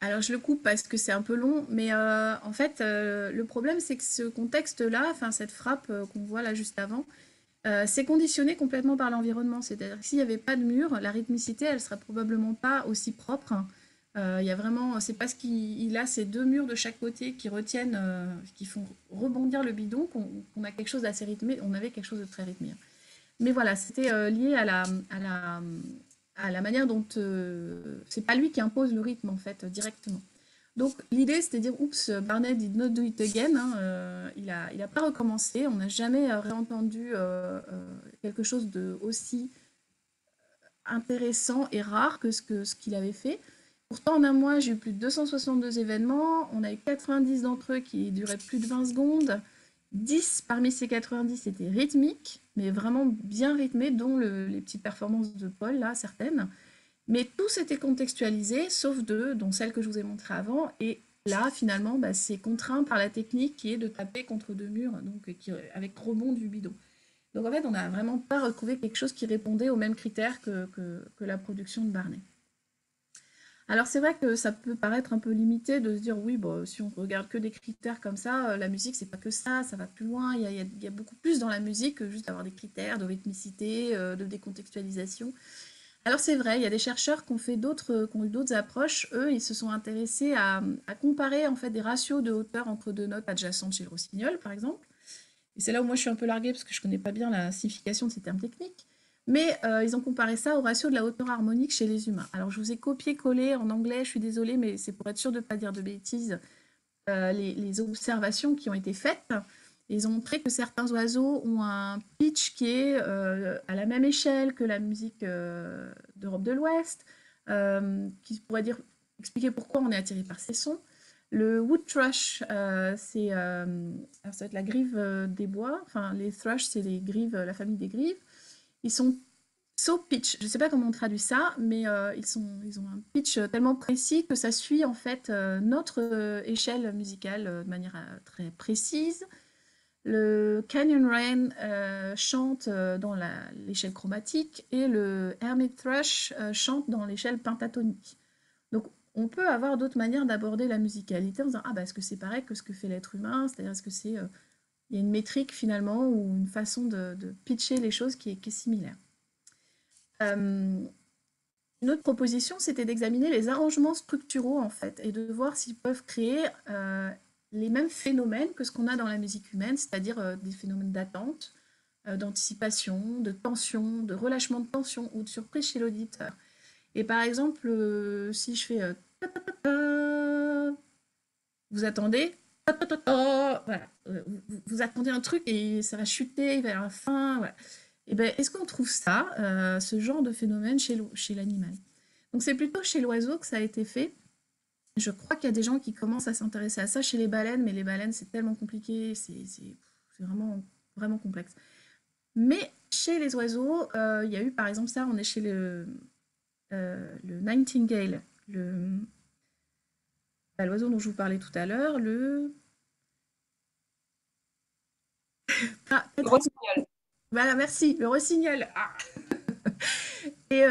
Alors, je le coupe parce que c'est un peu long, mais en fait, le problème, c'est que ce contexte-là, enfin, cette frappe qu'on voit là juste avant, c'est conditionné complètement par l'environnement. C'est-à-dire que s'il n'y avait pas de mur, la rythmicité, elle serait probablement pas aussi propre. Il y a vraiment, c'est parce qu'il a ces deux murs de chaque côté qui retiennent, qui font rebondir le bidon qu'on a quelque chose d'assez rythmé. On avait quelque chose de très rythmé. Mais voilà, c'était lié à la manière dont c'est pas lui qui impose le rythme en fait directement. Donc l'idée c'était de dire oups, Barnet did not do it again, hein, il a pas recommencé, on n'a jamais réentendu quelque chose de aussi intéressant et rare que ce qu'il avait fait. Pourtant en un mois j'ai eu plus de 262 événements, on a eu 90 d'entre eux qui duraient plus de 20 secondes. 10 parmi ces 90 étaient rythmiques, mais vraiment bien rythmés, dont les petites performances de Paul, là, certaines. Mais tous étaient contextualisés, sauf deux, dont celle que je vous ai montrée avant. Et là, finalement, bah, c'est contraint par la technique qui est de taper contre deux murs, donc avec rebond du bidon. Donc en fait, on n'a vraiment pas retrouvé quelque chose qui répondait aux mêmes critères que la production de Barnet. Alors c'est vrai que ça peut paraître un peu limité de se dire oui, bon, si on regarde que des critères comme ça, la musique c'est pas que ça va plus loin, il y a beaucoup plus dans la musique que juste avoir des critères de rythmicité, de décontextualisation. Alors c'est vrai, il y a des chercheurs qui ont eu d'autres approches. Eux, ils se sont intéressés à comparer en fait des ratios de hauteur entre deux notes adjacentes chez le rossignol, par exemple. Et c'est là où moi je suis un peu larguée parce que je connais pas bien la signification de ces termes techniques. Mais ils ont comparé ça au ratio de la hauteur harmonique chez les humains. Alors je vous ai copié-collé en anglais, je suis désolée, mais c'est pour être sûr de ne pas dire de bêtises, les observations qui ont été faites. Ils ont montré que certains oiseaux ont un pitch qui est à la même échelle que la musique d'Europe de l'Ouest, qui pourrait expliquer pourquoi on est attiré par ces sons. Le wood thrush, ça va être la grive des bois. Enfin, les thrush, c'est les grives, la famille des grives. Ils sont so pitch, je ne sais pas comment on traduit ça, mais ils ont un pitch tellement précis que ça suit en fait notre échelle musicale de manière très précise. Le canyon wren chante dans l'échelle chromatique et le hermit thrush chante dans l'échelle pentatonique. Donc on peut avoir d'autres manières d'aborder la musicalité en disant ah bah est-ce que c'est pareil que ce que fait l'être humain, c'est-à-dire est-ce que c'est il y a une métrique finalement ou une façon de pitcher les choses qui est similaire. Une autre proposition, c'était d'examiner les arrangements structuraux en fait et de voir s'ils peuvent créer les mêmes phénomènes que ce qu'on a dans la musique humaine, c'est-à-dire des phénomènes d'attente, d'anticipation, de tension, de relâchement de tension ou de surprise chez l'auditeur. Et par exemple, si je fais vous attendez, voilà, vous attendez un truc et ça va chuter vers la fin, voilà. Et ben, est-ce qu'on trouve ça, ce genre de phénomène chez l'animal? Donc c'est plutôt chez l'oiseau que ça a été fait. Je crois qu'il y a des gens qui commencent à s'intéresser à ça chez les baleines, mais les baleines c'est tellement compliqué, c'est vraiment, vraiment complexe. Mais chez les oiseaux, il y a eu par exemple ça, on est chez le nightingale, l'oiseau dont je vous parlais tout à l'heure, le rossignol. Voilà, merci, le rossignol. Ah. Et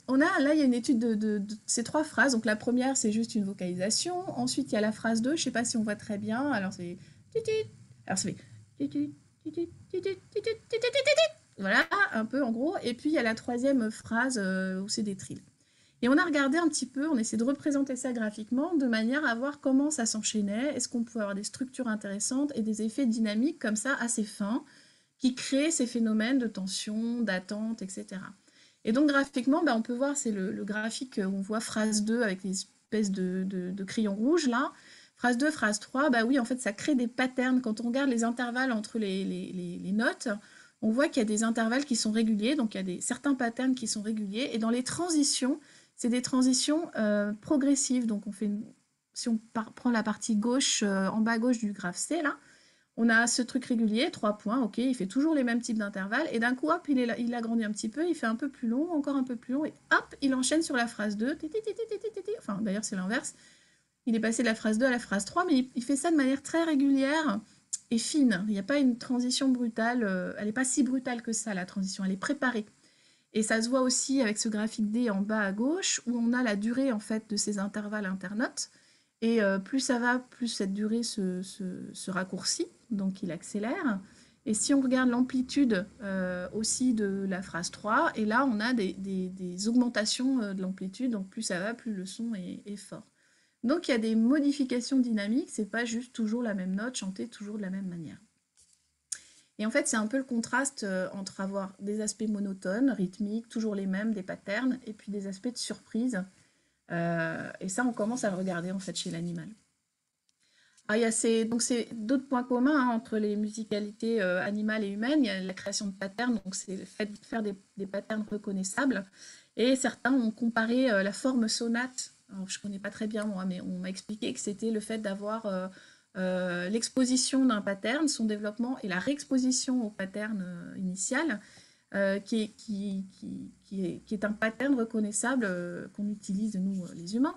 on a là, il y a une étude de ces trois phrases. Donc la première, c'est juste une vocalisation. Ensuite, il y a la phrase 2, je ne sais pas si on voit très bien. Alors c'est alors ça fait voilà, un peu en gros. Et puis il y a la troisième phrase où c'est des trilles. Et on a regardé un petit peu, on essaie de représenter ça graphiquement de manière à voir comment ça s'enchaînait, est-ce qu'on pouvait avoir des structures intéressantes et des effets dynamiques comme ça assez fins qui créent ces phénomènes de tension, d'attente, etc. Et donc graphiquement, on peut voir, c'est le graphique où on voit phrase 2 avec des espèces de crayons rouges là. Phrase 2, phrase 3, oui, en fait, ça crée des patterns. Quand on regarde les intervalles entre les notes, on voit qu'il y a des intervalles qui sont réguliers, donc il y a certains patterns qui sont réguliers. Et dans les transitions, c'est des transitions progressives. Donc si on prend la partie gauche, en bas à gauche du graphe C, là, on a ce truc régulier, 3 points, ok, il fait toujours les mêmes types d'intervalles, et d'un coup, hop, il agrandit un petit peu, il fait un peu plus long, encore un peu plus long, et hop, il enchaîne sur la phrase 2, enfin d'ailleurs c'est l'inverse, il est passé de la phrase 2 à la phrase 3, mais il fait ça de manière très régulière et fine, il n'y a pas une transition brutale, elle n'est pas si brutale que ça, la transition, elle est préparée. Et ça se voit aussi avec ce graphique D en bas à gauche, où on a la durée en fait de ces intervalles internotes. Et plus ça va, plus cette durée se raccourcit, donc il accélère. Et si on regarde l'amplitude aussi de la phrase 3, et là on a des augmentations de l'amplitude, donc plus ça va, plus le son est fort. Donc il y a des modifications dynamiques, c'est pas juste toujours la même note chantée toujours de la même manière. Et en fait, c'est un peu le contraste entre avoir des aspects monotones, rythmiques, toujours les mêmes, des patterns, et puis des aspects de surprise. Et ça, on commence à le regarder en fait chez l'animal. Il y a donc c'est d'autres points communs hein, entre les musicalités animales et humaines. Il y a la création de patterns, donc c'est le fait de faire des patterns reconnaissables. Et certains ont comparé la forme sonate. Alors, je ne connais pas très bien moi, mais on m'a expliqué que c'était le fait d'avoir l'exposition d'un pattern, son développement et la réexposition au pattern initial, qui est un pattern reconnaissable qu'on utilise nous les humains.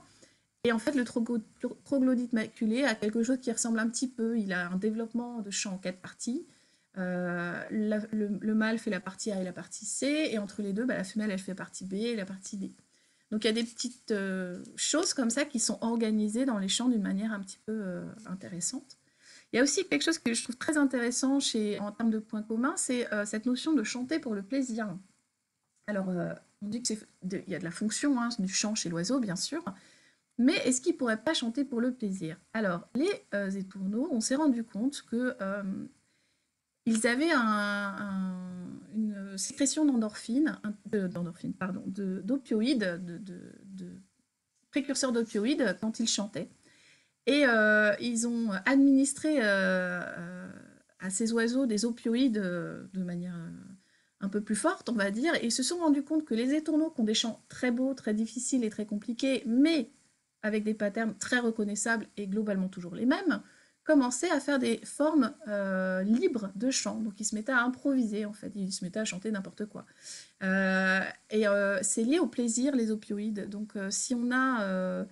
Et en fait, le troglodyte maculé a quelque chose qui ressemble un petit peu. Il a un développement de chant en 4 parties. Le mâle fait la partie A et la partie C, et entre les deux, la femelle, elle fait la partie B et la partie D. Donc il y a des petites choses comme ça qui sont organisées dans les chants d'une manière un petit peu intéressante. Il y a aussi quelque chose que je trouve très intéressant en termes de points communs, c'est cette notion de chanter pour le plaisir. Alors, on dit qu'il y a de la fonction hein, du chant chez l'oiseau, bien sûr, mais est-ce qu'ils ne pourraient pas chanter pour le plaisir? Alors, les étourneaux, on s'est rendu compte que ils avaient une sécrétion d'endorphines, d'opioïdes, de précurseurs d'opioïdes quand ils chantaient. Et ils ont administré à ces oiseaux des opioïdes de manière un peu plus forte, on va dire, et ils se sont rendus compte que les étourneaux qui ont des chants très beaux, très difficiles et très compliqués, mais avec des patterns très reconnaissables et globalement toujours les mêmes, commençaient à faire des formes libres de chant. Donc ils se mettaient à improviser, en fait, ils se mettaient à chanter n'importe quoi. C'est lié au plaisir, les opioïdes. Donc si on a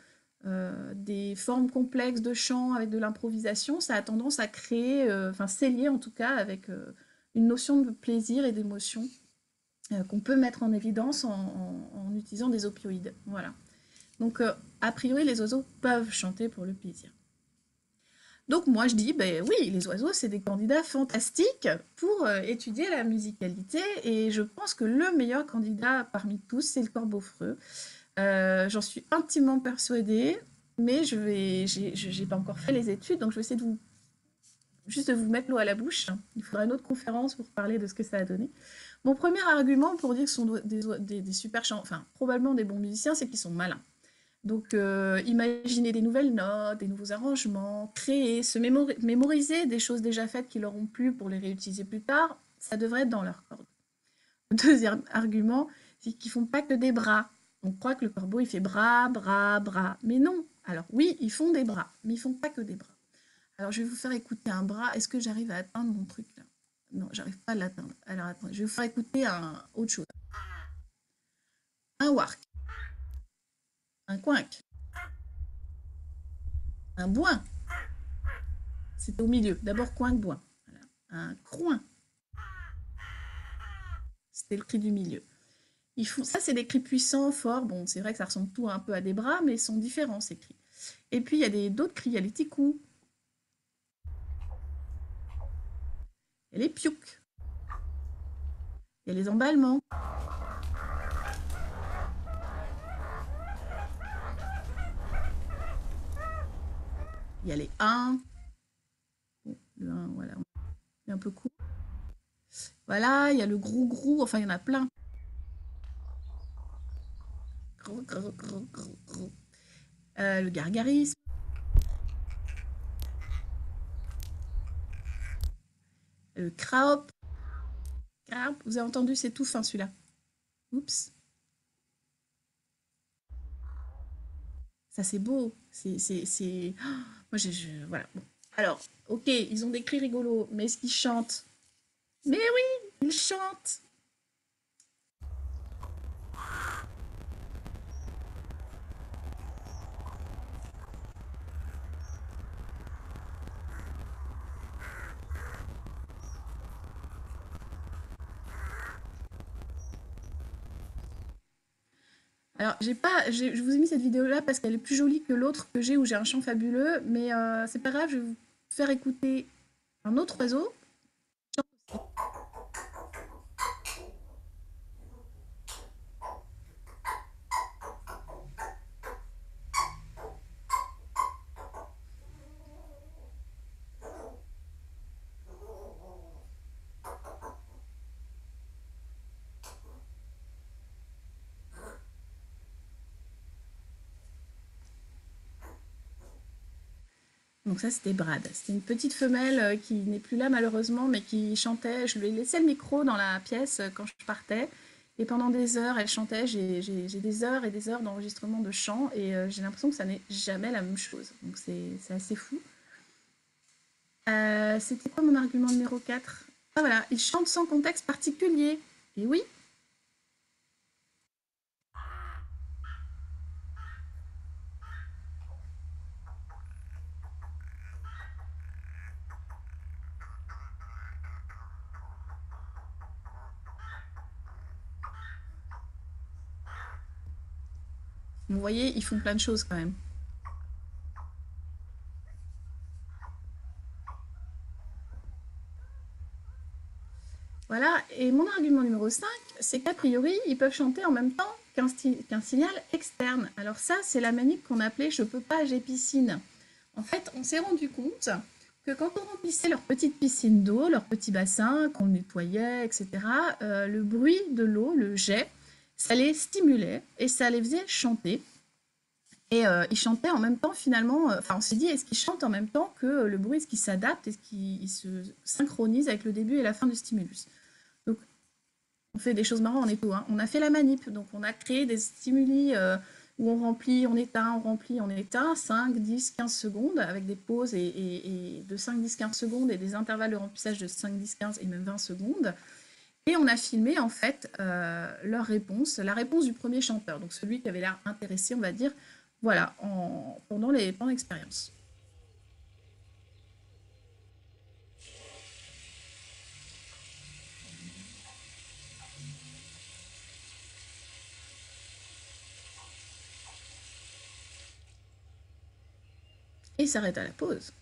des formes complexes de chant avec de l'improvisation, ça a tendance à créer, c'est lié en tout cas avec une notion de plaisir et d'émotion qu'on peut mettre en évidence en utilisant des opioïdes. Voilà. Donc, a priori, les oiseaux peuvent chanter pour le plaisir. Donc moi je dis, ben oui, les oiseaux, c'est des candidats fantastiques pour étudier la musicalité, et je pense que le meilleur candidat parmi tous, c'est le corbeau-freux. J'en suis intimement persuadée, mais j'ai pas encore fait les études, donc je vais essayer juste de vous mettre l'eau à la bouche. Il faudra une autre conférence pour parler de ce que ça a donné. Mon premier argument pour dire que ce sont des super chanteurs, enfin probablement des bons musiciens, c'est qu'ils sont malins. Donc, imaginer des nouvelles notes, des nouveaux arrangements, créer, se mémoriser des choses déjà faites qui leur ont plu pour les réutiliser plus tard, ça devrait être dans leur corde. Le deuxième argument, c'est qu'ils font pas que des bras. On croit que le corbeau, il fait bras, bras, bras. Mais non. Alors oui, ils font des bras, mais ils font pas que des bras. Alors, je vais vous faire écouter un bras. Est-ce que j'arrive à atteindre mon truc là? Non, j'arrive pas à l'atteindre. Alors, attendez, je vais vous faire écouter autre chose. Un wark. Un quinque. Un boin. C'était au milieu. D'abord quinque, boin. Voilà. Un croin. C'était le cri du milieu. Ça, c'est des cris puissants, forts. Bon, c'est vrai que ça ressemble tout un peu à des bras, mais ils sont différents, ces cris. Et puis, il y a d'autres cris. Il y a les ticous. Il y a les piouks. Il y a les emballements. Il y a les 1. Bon, le 1, voilà. Il est un peu court. Voilà, il y a le grou-grou. Enfin, il y en a plein. Le gargarisme. Le craop. Vous avez entendu, c'est tout fin celui-là. Oups. Ça, c'est beau. Moi, voilà. Bon. Alors, ok, ils ont des cris rigolos, mais est-ce qu'ils chantent? Mais oui, ils chantent. Alors, je vous ai mis cette vidéo-là parce qu'elle est plus jolie que l'autre que j'ai où j'ai un chant fabuleux, mais c'est pas grave, je vais vous faire écouter un autre oiseau. Donc ça, c'était Brad. C'était une petite femelle qui n'est plus là malheureusement, mais qui chantait. Je lui ai laissé le micro dans la pièce quand je partais. Et pendant des heures, elle chantait. J'ai des heures et des heures d'enregistrement de chant. Et j'ai l'impression que ça n'est jamais la même chose. Donc c'est assez fou. C'était quoi mon argument numéro 4? Ah voilà, il chante sans contexte particulier. Et oui. Vous voyez, ils font plein de choses quand même. Voilà, et mon argument numéro 5, c'est qu'a priori, ils peuvent chanter en même temps qu'un signal externe. Alors ça, c'est la manip qu'on appelait « je peux pas, j'ai piscine ». En fait, on s'est rendu compte que quand on remplissait leur petite piscine d'eau, leur petit bassin, qu'on nettoyait, etc., le bruit de l'eau, le jet, ça les stimulait et ça les faisait chanter. Et ils chantaient en même temps, finalement, on s'est dit, est-ce qu'ils chantent en même temps que le bruit, est-ce qu'ils s'adaptent, est-ce qu'ils se synchronisent avec le début et la fin du stimulus? Donc, on fait des choses marrantes en écho, hein. On a fait la manip, donc on a créé des stimuli où on remplit, on éteint, on remplit, on éteint, 5, 10, 15 secondes, avec des pauses et de 5, 10, 15 secondes et des intervalles de remplissage de 5, 10, 15 et même 20 secondes. Et on a filmé, en fait, leur réponse, la réponse du premier chanteur, donc celui qui avait l'air intéressé, on va dire, voilà, pendant l'expérience. Et il s'arrête à la pause.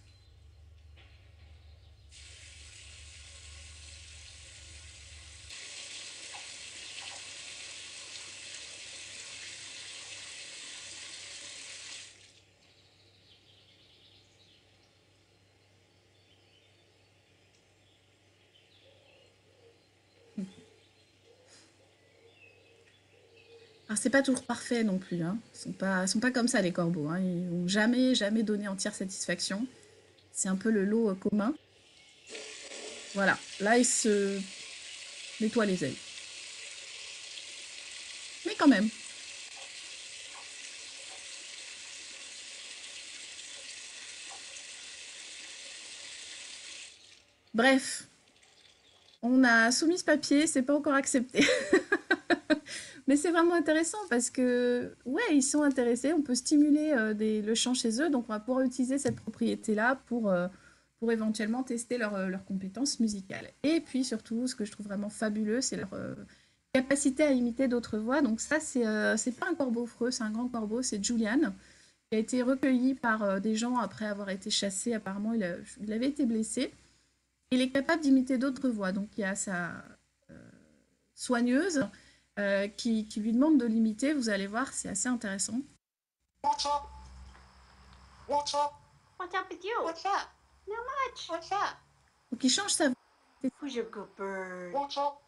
Alors, c'est pas toujours parfait non plus, hein. Ils sont pas comme ça, les corbeaux, hein. Ils vont jamais donner entière satisfaction. C'est un peu le lot commun. Voilà, là, ils se nettoient les ailes. Mais quand même. Bref, on a soumis ce papier, c'est pas encore accepté. Mais c'est vraiment intéressant parce que, ouais, ils sont intéressés, on peut stimuler le chant chez eux, donc on va pouvoir utiliser cette propriété-là pour éventuellement tester leurs compétences musicales. Et puis surtout, ce que je trouve vraiment fabuleux, c'est leur capacité à imiter d'autres voix. Donc ça, c'est pas un corbeau freux, c'est un grand corbeau, c'est Julian, qui a été recueilli par des gens après avoir été chassé. Apparemment, il avait été blessé. Il est capable d'imiter d'autres voix. Donc il y a sa soigneuse qui lui demande de l'imiter. Vous allez voir, c'est assez intéressant. What's up? What's up? What's up with you? What's up? Not much. What's up? Donc il change sa voix. Who's your good bird? What's up?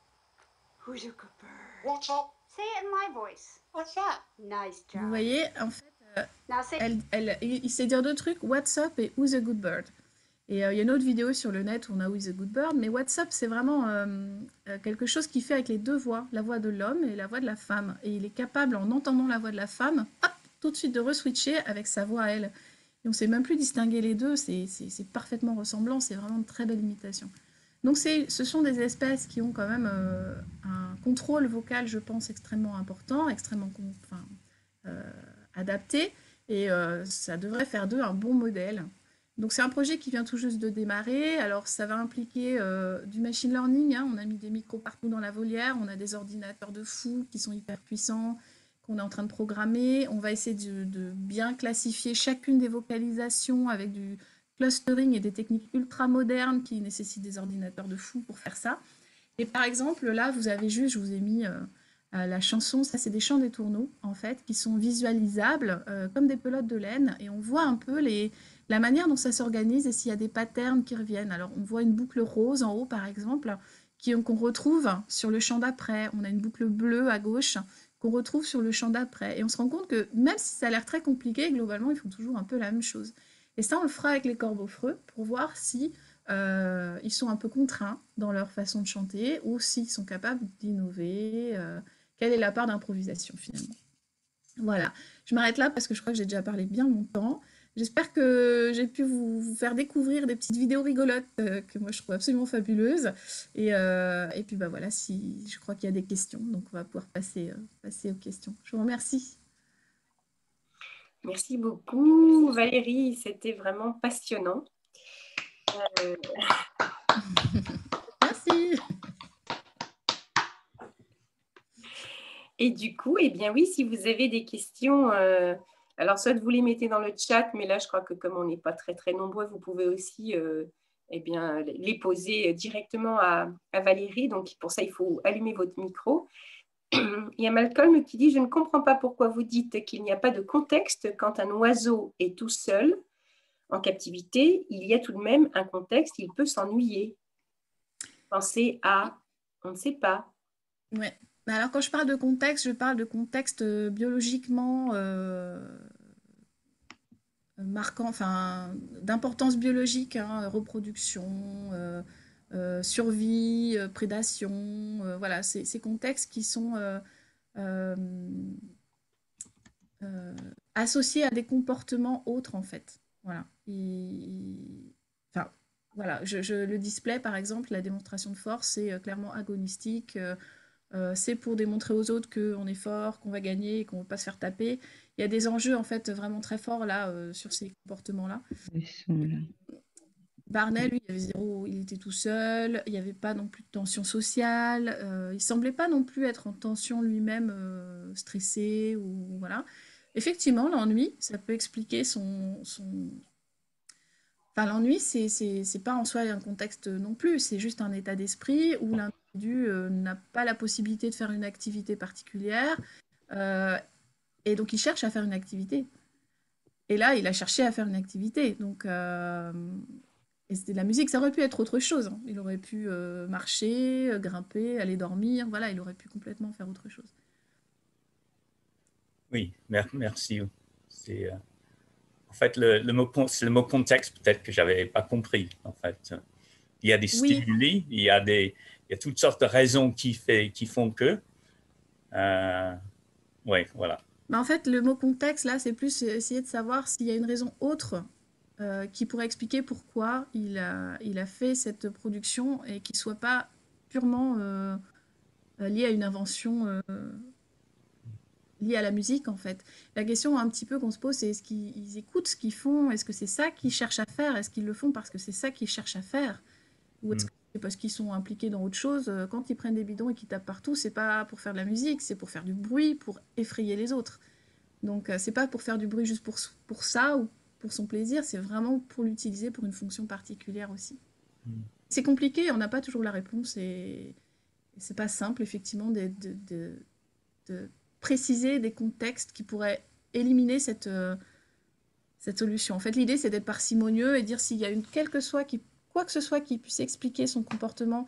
Who's your good bird? What's up? Say it in my voice. What's up? Nice job. Vous voyez, en fait, Now say il sait dire deux trucs, What's up et Who's a good bird. Et il y a une autre vidéo sur le net où on a Who's a good bird, mais What's up, c'est vraiment quelque chose qu'il fait avec les deux voix, la voix de l'homme et la voix de la femme. Et il est capable, en entendant la voix de la femme, hop, tout de suite de re-switcher avec sa voix à elle. Et on ne sait même plus distinguer les deux, c'est parfaitement ressemblant, c'est vraiment une très belle imitation. Donc ce sont des espèces qui ont quand même un contrôle vocal, je pense, extrêmement important, extrêmement adapté, et ça devrait faire d'eux un bon modèle. Donc c'est un projet qui vient tout juste de démarrer. Alors ça va impliquer du machine learning, hein. On a mis des micros partout dans la volière, on a des ordinateurs de fou qui sont hyper puissants, qu'on est en train de programmer. On va essayer de bien classifier chacune des vocalisations avec du clustering et des techniques ultra modernes qui nécessitent des ordinateurs de fou pour faire ça. Et par exemple, là, vous avez juste, je vous ai mis la chanson, ça c'est des chants des tourneaux, en fait, qui sont visualisables comme des pelotes de laine, et on voit un peu la manière dont ça s'organise et s'il y a des patterns qui reviennent. Alors, on voit une boucle rose en haut, par exemple, qu'on retrouve sur le chant d'après. On a une boucle bleue à gauche qu'on retrouve sur le chant d'après. Et on se rend compte que même si ça a l'air très compliqué, globalement, ils font toujours un peu la même chose. Et ça, on le fera avec les corbeaux-freux pour voir si ils sont un peu contraints dans leur façon de chanter ou s'ils sont capables d'innover. Quelle est la part d'improvisation finalement? Voilà, je m'arrête là parce que je crois que j'ai déjà parlé bien longtemps. J'espère que j'ai pu vous faire découvrir des petites vidéos rigolotes que moi je trouve absolument fabuleuses. Et puis bah voilà, je crois qu'il y a des questions, donc on va pouvoir passer aux questions. Je vous remercie. Merci beaucoup, Valérie. C'était vraiment passionnant. Merci. Et du coup, eh bien oui, si vous avez des questions, alors soit vous les mettez dans le chat, mais là, je crois que comme on n'est pas très, très nombreux, vous pouvez aussi eh bien, les poser directement à Valérie. Donc, pour ça, il faut allumer votre micro. Il y a Malcolm qui dit « Je ne comprends pas pourquoi vous dites qu'il n'y a pas de contexte quand un oiseau est tout seul en captivité. Il y a tout de même un contexte, il peut s'ennuyer. Pensez à... On ne sait pas. » Ouais. Alors, quand je parle de contexte, je parle de contexte biologiquement marquant, enfin, d'importance biologique, hein, reproduction, survie, prédation, voilà, ces contextes qui sont associés à des comportements autres, en fait. Voilà. Enfin, voilà, le display, par exemple, la démonstration de force, c'est clairement agonistique. C'est pour démontrer aux autres qu'on est fort, qu'on va gagner, qu'on ne va pas se faire taper. Il y a des enjeux en fait vraiment très forts là sur ces comportements-là. Barnet, lui, il était tout seul, il n'y avait pas non plus de tension sociale, il semblait pas non plus être en tension lui-même, stressé ou voilà. Effectivement, l'ennui, ça peut expliquer Enfin, l'ennui, c'est pas en soi un contexte non plus, c'est juste un état d'esprit où l'individu n'a pas la possibilité de faire une activité particulière et donc il cherche à faire une activité. Et là, il a cherché à faire une activité. Donc, et c'était de la musique, ça aurait pu être autre chose, hein. Il aurait pu marcher, grimper, aller dormir, voilà, il aurait pu complètement faire autre chose. Oui, merci. C'est... En fait, c'est le mot contexte peut-être que j'avais pas compris. En fait, il y a des stimuli, il y a toutes sortes de raisons qui font que. Oui, voilà. Mais en fait, le mot contexte là, c'est plus essayer de savoir s'il y a une raison autre qui pourrait expliquer pourquoi il a fait cette production et qui soit pas purement lié à une invention. Lié à la musique en fait. La question un petit peu qu'on se pose, c'est est-ce qu'ils écoutent ce qu'ils font? Est-ce que c'est ça qu'ils cherchent à faire? Est-ce qu'ils le font parce que c'est ça qu'ils cherchent à faire? Ou est-ce que c'est parce qu'ils sont impliqués dans autre chose? Quand ils prennent des bidons et qu'ils tapent partout, c'est pas pour faire de la musique, c'est pour faire du bruit, pour effrayer les autres. Donc c'est pas pour faire du bruit juste pour ça ou pour son plaisir, c'est vraiment pour l'utiliser pour une fonction particulière aussi. C'est compliqué, on n'a pas toujours la réponse et c'est pas simple effectivement de préciser des contextes qui pourraient éliminer cette solution. En fait, l'idée, c'est d'être parcimonieux et dire s'il y a quoi que ce soit qui puisse expliquer son comportement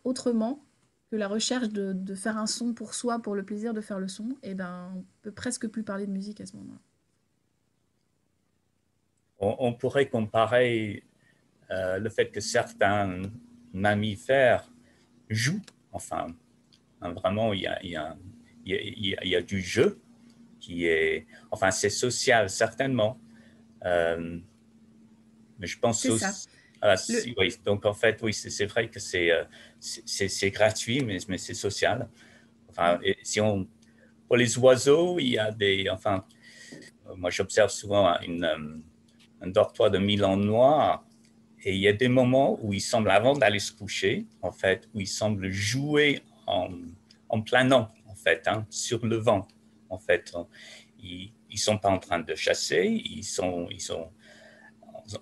autrement que la recherche de faire un son pour soi, pour le plaisir de faire le son, et ben, on peut presque plus parler de musique à ce moment-là. On pourrait comparer le fait que certains mammifères jouent, enfin, vraiment, il y a du jeu qui est... Enfin, c'est social, certainement. Mais je pense aussi... Oui, donc, en fait, oui, c'est vrai que c'est gratuit, mais c'est social. Enfin, pour les oiseaux, il y a des... Enfin, moi, j'observe souvent un dortoir de Milan noir. Et il y a des moments où ils semblent, avant d'aller se coucher, en fait, où ils semblent jouer en planant, en fait, hein, sur le vent. En fait, ils sont pas en train de chasser,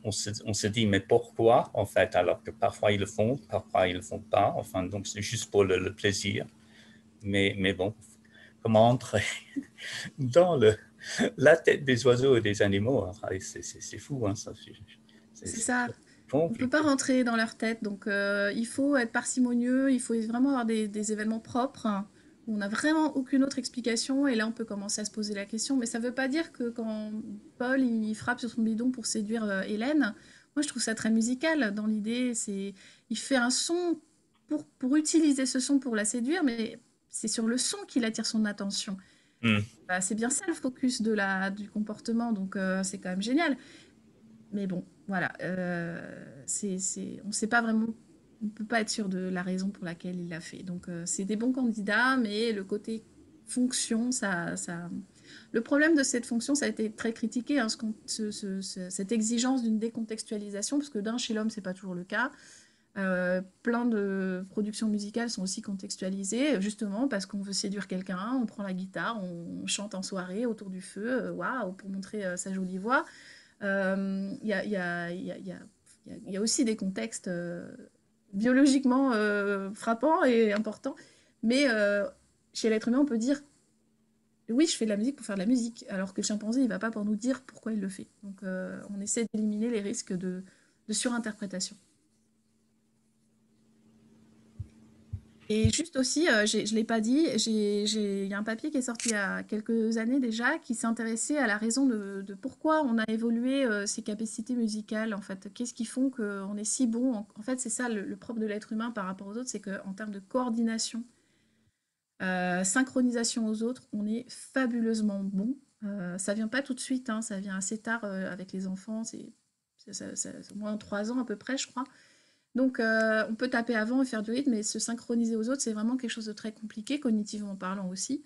on se dit, mais pourquoi, en fait, alors que parfois ils le font, parfois ils le font pas. Enfin, donc c'est juste pour le plaisir. Mais bon, comment entrer dans la tête des oiseaux et des animaux, hein, c'est fou, hein, ça. C'est ça. On ne compliqué. peut pas rentrer dans leur tête, donc il faut être parcimonieux, il faut vraiment avoir des événements propres, hein, où on n'a vraiment aucune autre explication, et là on peut commencer à se poser la question. Mais ça ne veut pas dire que quand Paul il frappe sur son bidon pour séduire Hélène, moi je trouve ça très musical. Dans l'idée, il fait un son pour utiliser ce son pour la séduire, mais c'est sur le son qu'il attire son attention. Bah, c'est bien ça le focus du comportement, donc c'est quand même génial. Mais bon, voilà, on ne sait pas vraiment, on ne peut pas être sûr de la raison pour laquelle il l'a fait. Donc c'est des bons candidats, mais le côté fonction, le problème de cette fonction, ça a été très critiqué, hein, cette exigence d'une décontextualisation, parce que chez l'homme, c'est pas toujours le cas. Plein de productions musicales sont aussi contextualisées, justement parce qu'on veut séduire quelqu'un, on prend la guitare, on chante en soirée autour du feu, waouh, pour montrer sa jolie voix. Il y a aussi des contextes biologiquement frappants et importants, mais chez l'être humain, on peut dire oui, je fais de la musique pour faire de la musique, alors que le chimpanzé, il ne va pas pour nous dire pourquoi il le fait. Donc, on essaie d'éliminer les risques de surinterprétation. Et juste aussi, je ne l'ai pas dit, il y a un papier qui est sorti il y a quelques années déjà, qui s'intéressait à la raison de pourquoi on a évolué ses capacités musicales. En fait, qu'est-ce qui font qu'on est si bon. En fait, c'est ça le propre de l'être humain par rapport aux autres, c'est qu'en termes de coordination, synchronisation aux autres, on est fabuleusement bon. Ça vient pas tout de suite, hein, ça vient assez tard avec les enfants, c'est au moins 3 ans à peu près, je crois. Donc, on peut taper avant et faire du rythme, mais se synchroniser aux autres, c'est vraiment quelque chose de très compliqué, cognitivement parlant aussi.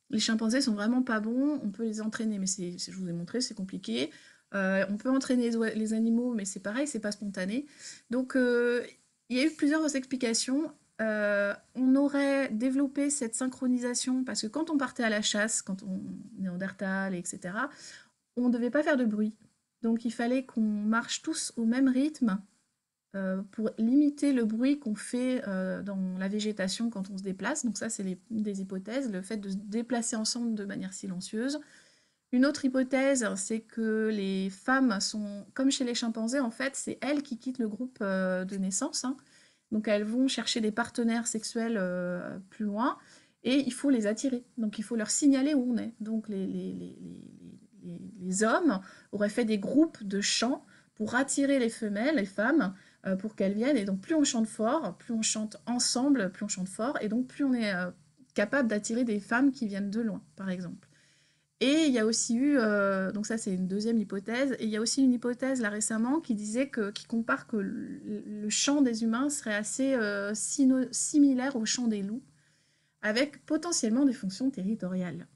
Les chimpanzés sont vraiment pas bons, on peut les entraîner, mais je vous ai montré, c'est compliqué. On peut entraîner les animaux, mais c'est pareil, c'est pas spontané. Donc, il y a eu plusieurs explications. On aurait développé cette synchronisation, parce que quand on partait à la chasse, quand on Néandertal, etc., on ne devait pas faire de bruit. Donc, il fallait qu'on marche tous au même rythme, pour limiter le bruit qu'on fait dans la végétation quand on se déplace. Donc ça, c'est des hypothèses, le fait de se déplacer ensemble de manière silencieuse. Une autre hypothèse, c'est que les femmes sont, comme chez les chimpanzés, en fait, c'est elles qui quittent le groupe de naissance, hein. Donc elles vont chercher des partenaires sexuels plus loin, et il faut les attirer. Donc il faut leur signaler où on est. Donc les hommes auraient fait des groupes de chants pour attirer les femelles, les femmes, pour qu'elles viennent. Et donc, plus on chante fort, plus on chante ensemble, plus on chante fort. Et donc, plus on est capable d'attirer des femmes qui viennent de loin, par exemple. Et il y a aussi eu, donc ça c'est une deuxième hypothèse, et il y a aussi une hypothèse là récemment qui compare que le chant des humains serait assez similaire au chant des loups, avec potentiellement des fonctions territoriales.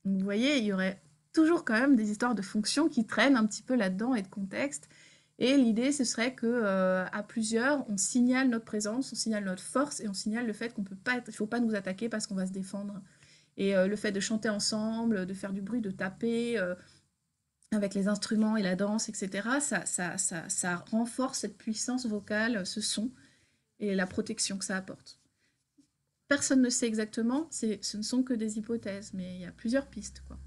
Donc vous voyez, il y aurait toujours quand même des histoires de fonctions qui traînent un petit peu là-dedans et de contexte. Et l'idée, ce serait qu'à plusieurs, on signale notre présence, on signale notre force, et on signale le fait qu'il ne faut pas nous attaquer parce qu'on va se défendre. Et le fait de chanter ensemble, de faire du bruit, de taper avec les instruments et la danse, etc., ça renforce cette puissance vocale, ce son, et la protection que ça apporte. Personne ne sait exactement, ce ne sont que des hypothèses, mais il y a plusieurs pistes, quoi.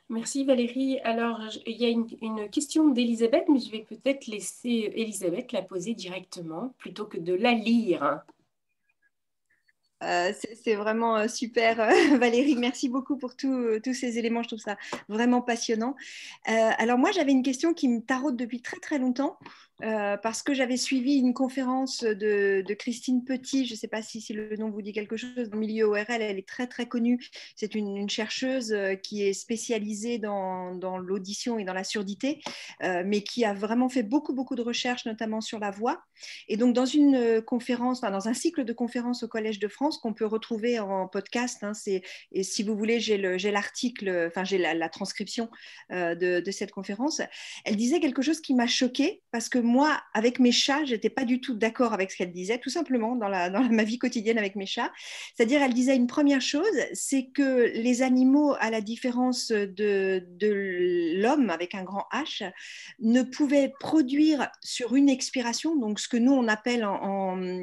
Merci Valérie. Alors, il y a une question d'Elisabeth, mais je vais peut-être laisser Elisabeth la poser directement plutôt que de la lire. C'est vraiment super, Valérie. Merci beaucoup pour tous ces éléments. Je trouve ça vraiment passionnant. Alors moi, j'avais une question qui me taraude depuis très très longtemps. Parce que j'avais suivi une conférence de Christine Petit, je ne sais pas si le nom vous dit quelque chose, dans le milieu ORL, elle est très très connue, c'est une chercheuse qui est spécialisée dans l'audition et dans la surdité, mais qui a vraiment fait beaucoup de recherches, notamment sur la voix. Et donc dans une conférence, dans un cycle de conférences au Collège de France qu'on peut retrouver en podcast, hein, et si vous voulez, j'ai l'article, j'ai la transcription de cette conférence, elle disait quelque chose qui m'a choquée, parce que moi, avec mes chats, je n'étais pas du tout d'accord avec ce qu'elle disait, tout simplement dans ma vie quotidienne avec mes chats. C'est-à-dire, elle disait une première chose, c'est que les animaux, à la différence de l'homme avec un grand H, ne pouvaient produire sur une expiration, donc ce que nous on appelle en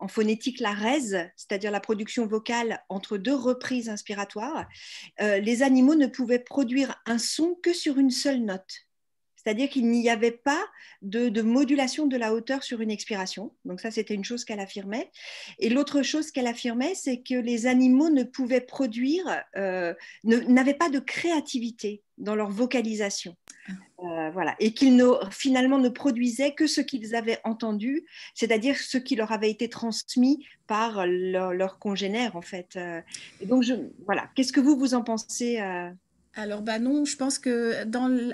phonétique la rèse, c'est-à-dire la production vocale entre deux reprises inspiratoires, les animaux ne pouvaient produire un son que sur une seule note. C'est-à-dire qu'il n'y avait pas de modulation de la hauteur sur une expiration. Donc ça, c'était une chose qu'elle affirmait. Et l'autre chose qu'elle affirmait, c'est que les animaux ne pouvaient produire, n'avaient pas de créativité dans leur vocalisation. Voilà. Et qu'ils finalement ne produisaient que ce qu'ils avaient entendu, c'est-à-dire ce qui leur avait été transmis par leurs congénères, en fait. Et donc, voilà. Qu'est-ce que vous en pensez Alors, bah non, je pense que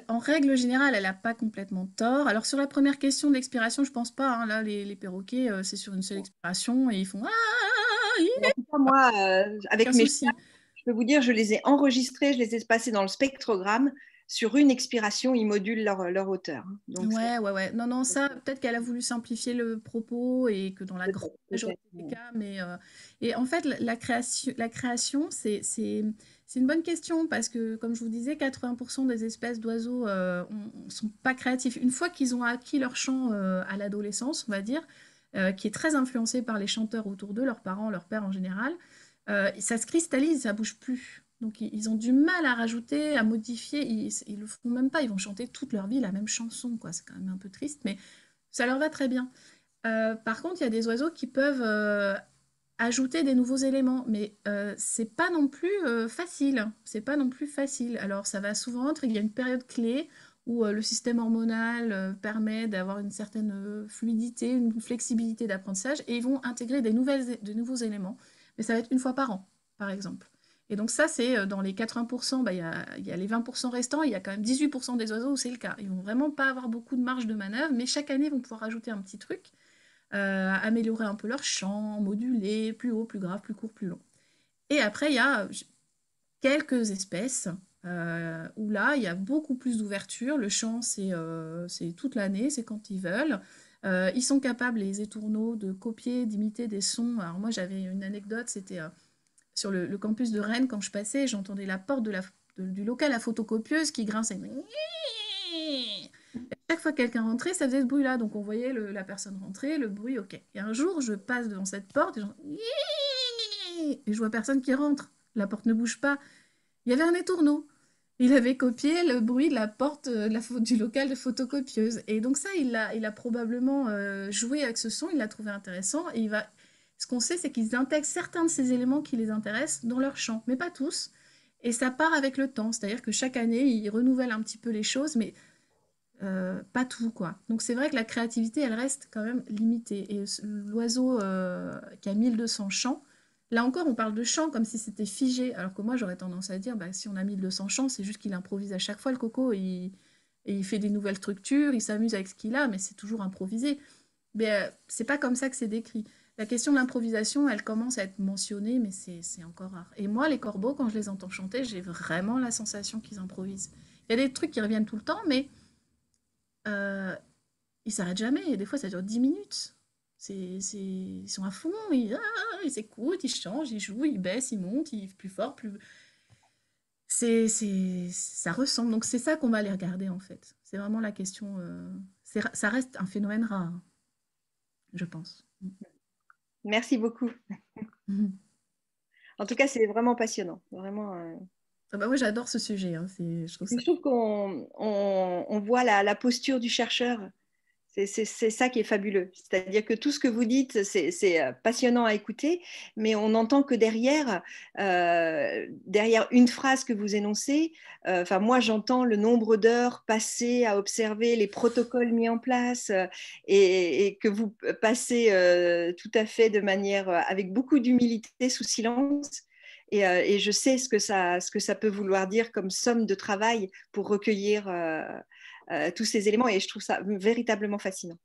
en règle générale, elle n'a pas complètement tort. Alors, sur la première question de l'expiration, je pense pas, hein. Là, les perroquets, c'est sur une seule expiration et ils font Ah, En tout cas, moi, avec aucun mes souci. chats, je peux vous dire, je les ai enregistrés, je les ai passés dans le spectrogramme. Sur une expiration, ils modulent leur hauteur. Donc, Ouais. Non, ça, peut-être qu'elle a voulu simplifier le propos et que dans la grande majorité des cas, mais et en fait, la création, c'est une bonne question parce que, comme je vous disais, 80% des espèces d'oiseaux sont pas créatifs. Une fois qu'ils ont acquis leur chant à l'adolescence, on va dire, qui est très influencé par les chanteurs autour d'eux, leurs parents, leurs pères en général, ça se cristallise, ça bouge plus. Donc ils ont du mal à rajouter, à modifier, ils le feront même pas, ils vont chanter toute leur vie la même chanson, quoi. C'est quand même un peu triste, mais ça leur va très bien. Par contre, il y a des oiseaux qui peuvent ajouter des nouveaux éléments, mais c'est pas non plus facile. C'est pas non plus facile. Alors ça va souvent être, il y a une période clé où le système hormonal permet d'avoir une certaine fluidité, une flexibilité d'apprentissage, et ils vont intégrer de nouveaux éléments. Mais ça va être une fois par an, par exemple. Et donc ça, c'est dans les 80%, bah, il y a les 20% restants, il y a quand même 18% des oiseaux où c'est le cas. Ils vont vraiment pas avoir beaucoup de marge de manœuvre, mais chaque année, ils vont pouvoir rajouter un petit truc, améliorer un peu leur chant, moduler, plus haut, plus grave, plus court, plus long. Et après, il y a quelques espèces où là, il y a beaucoup plus d'ouverture. Le chant, c'est toute l'année, c'est quand ils veulent. Ils sont capables, les étourneaux, de copier, d'imiter des sons. Alors moi, j'avais une anecdote, c'était sur le campus de Rennes, quand je passais, j'entendais la porte du local à photocopieuse qui grinçait. Et chaque fois que quelqu'un rentrait, ça faisait ce bruit-là. Donc on voyait la personne rentrer, le bruit, ok. Et un jour, je passe devant cette porte et je vois personne qui rentre. La porte ne bouge pas. Il y avait un étourneau. Il avait copié le bruit de la porte du local de photocopieuse. Et donc ça, il a probablement joué avec ce son, il l'a trouvé intéressant. Et ce qu'on sait, c'est qu'ils intègrent certains de ces éléments qui les intéressent dans leur chant, mais pas tous. Et ça part avec le temps. C'est-à-dire que chaque année, ils renouvellent un petit peu les choses, mais pas tout, quoi. Donc c'est vrai que la créativité, elle reste quand même limitée. Et l'oiseau qui a 1200 chants, là encore, on parle de chant comme si c'était figé, alors que moi, j'aurais tendance à dire, bah, si on a 1200 chants, c'est juste qu'il improvise à chaque fois, le coco, et il fait des nouvelles structures, il s'amuse avec ce qu'il a, mais c'est toujours improvisé. Mais c'est pas comme ça que c'est décrit. La question de l'improvisation, elle commence à être mentionnée, mais c'est encore rare. Et moi, les corbeaux, quand je les entends chanter, j'ai vraiment la sensation qu'ils improvisent. Il y a des trucs qui reviennent tout le temps, mais ils s'arrêtent jamais. Et des fois, ça dure 10 minutes. Ils sont à fond, ils s'écoutent, ils changent, ils jouent, ils baissent, ils montent, ils plus fort, plus... Ça ressemble. Donc c'est ça qu'on va aller regarder en fait. C'est vraiment la question. Ça reste un phénomène rare, je pense. Merci beaucoup. En tout cas, c'est vraiment passionnant. Vraiment. Ah bah moi, j'adore ce sujet. Hein. Je trouve qu'on voit la posture du chercheur. C'est ça qui est fabuleux. C'est-à-dire que tout ce que vous dites, c'est passionnant à écouter, mais on entend que derrière une phrase que vous énoncez, moi j'entends le nombre d'heures passées à observer les protocoles mis en place et que vous passez tout à fait de manière avec beaucoup d'humilité sous silence. Et je sais ce que ça peut vouloir dire comme somme de travail pour recueillir tous ces éléments, et je trouve ça véritablement fascinant.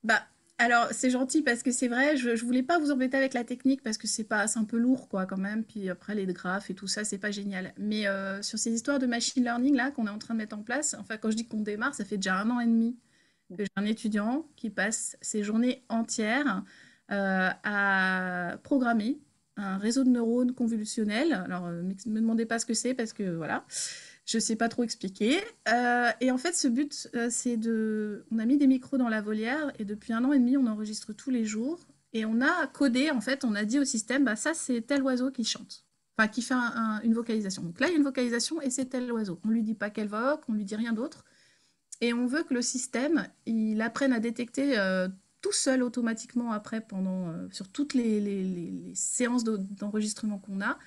Bah, alors, c'est gentil parce que c'est vrai, je voulais pas vous embêter avec la technique parce que c'est un peu lourd, quoi, quand même. Puis après, les graphes et tout ça, c'est pas génial. Mais sur ces histoires de machine learning, là, qu'on est en train de mettre en place, enfin, quand je dis qu'on démarre, ça fait déjà 1 an et demi. que j'ai un étudiant qui passe ses journées entières à programmer un réseau de neurones convolutionnels. Alors, ne me demandez pas ce que c'est parce que voilà, je ne sais pas trop expliquer. Et en fait, ce but, c'est de... On a mis des micros dans la volière et depuis 1 an et demi, on enregistre tous les jours. Et on a codé, en fait, on a dit au système, bah, ça, c'est tel oiseau qui chante. Enfin, qui fait une vocalisation. Donc là, il y a une vocalisation et c'est tel oiseau. On ne lui dit pas quelle voque, on ne lui dit rien d'autre. Et on veut que le système, il apprenne à détecter tout seul automatiquement après, sur toutes les séances d'enregistrement qu'on a,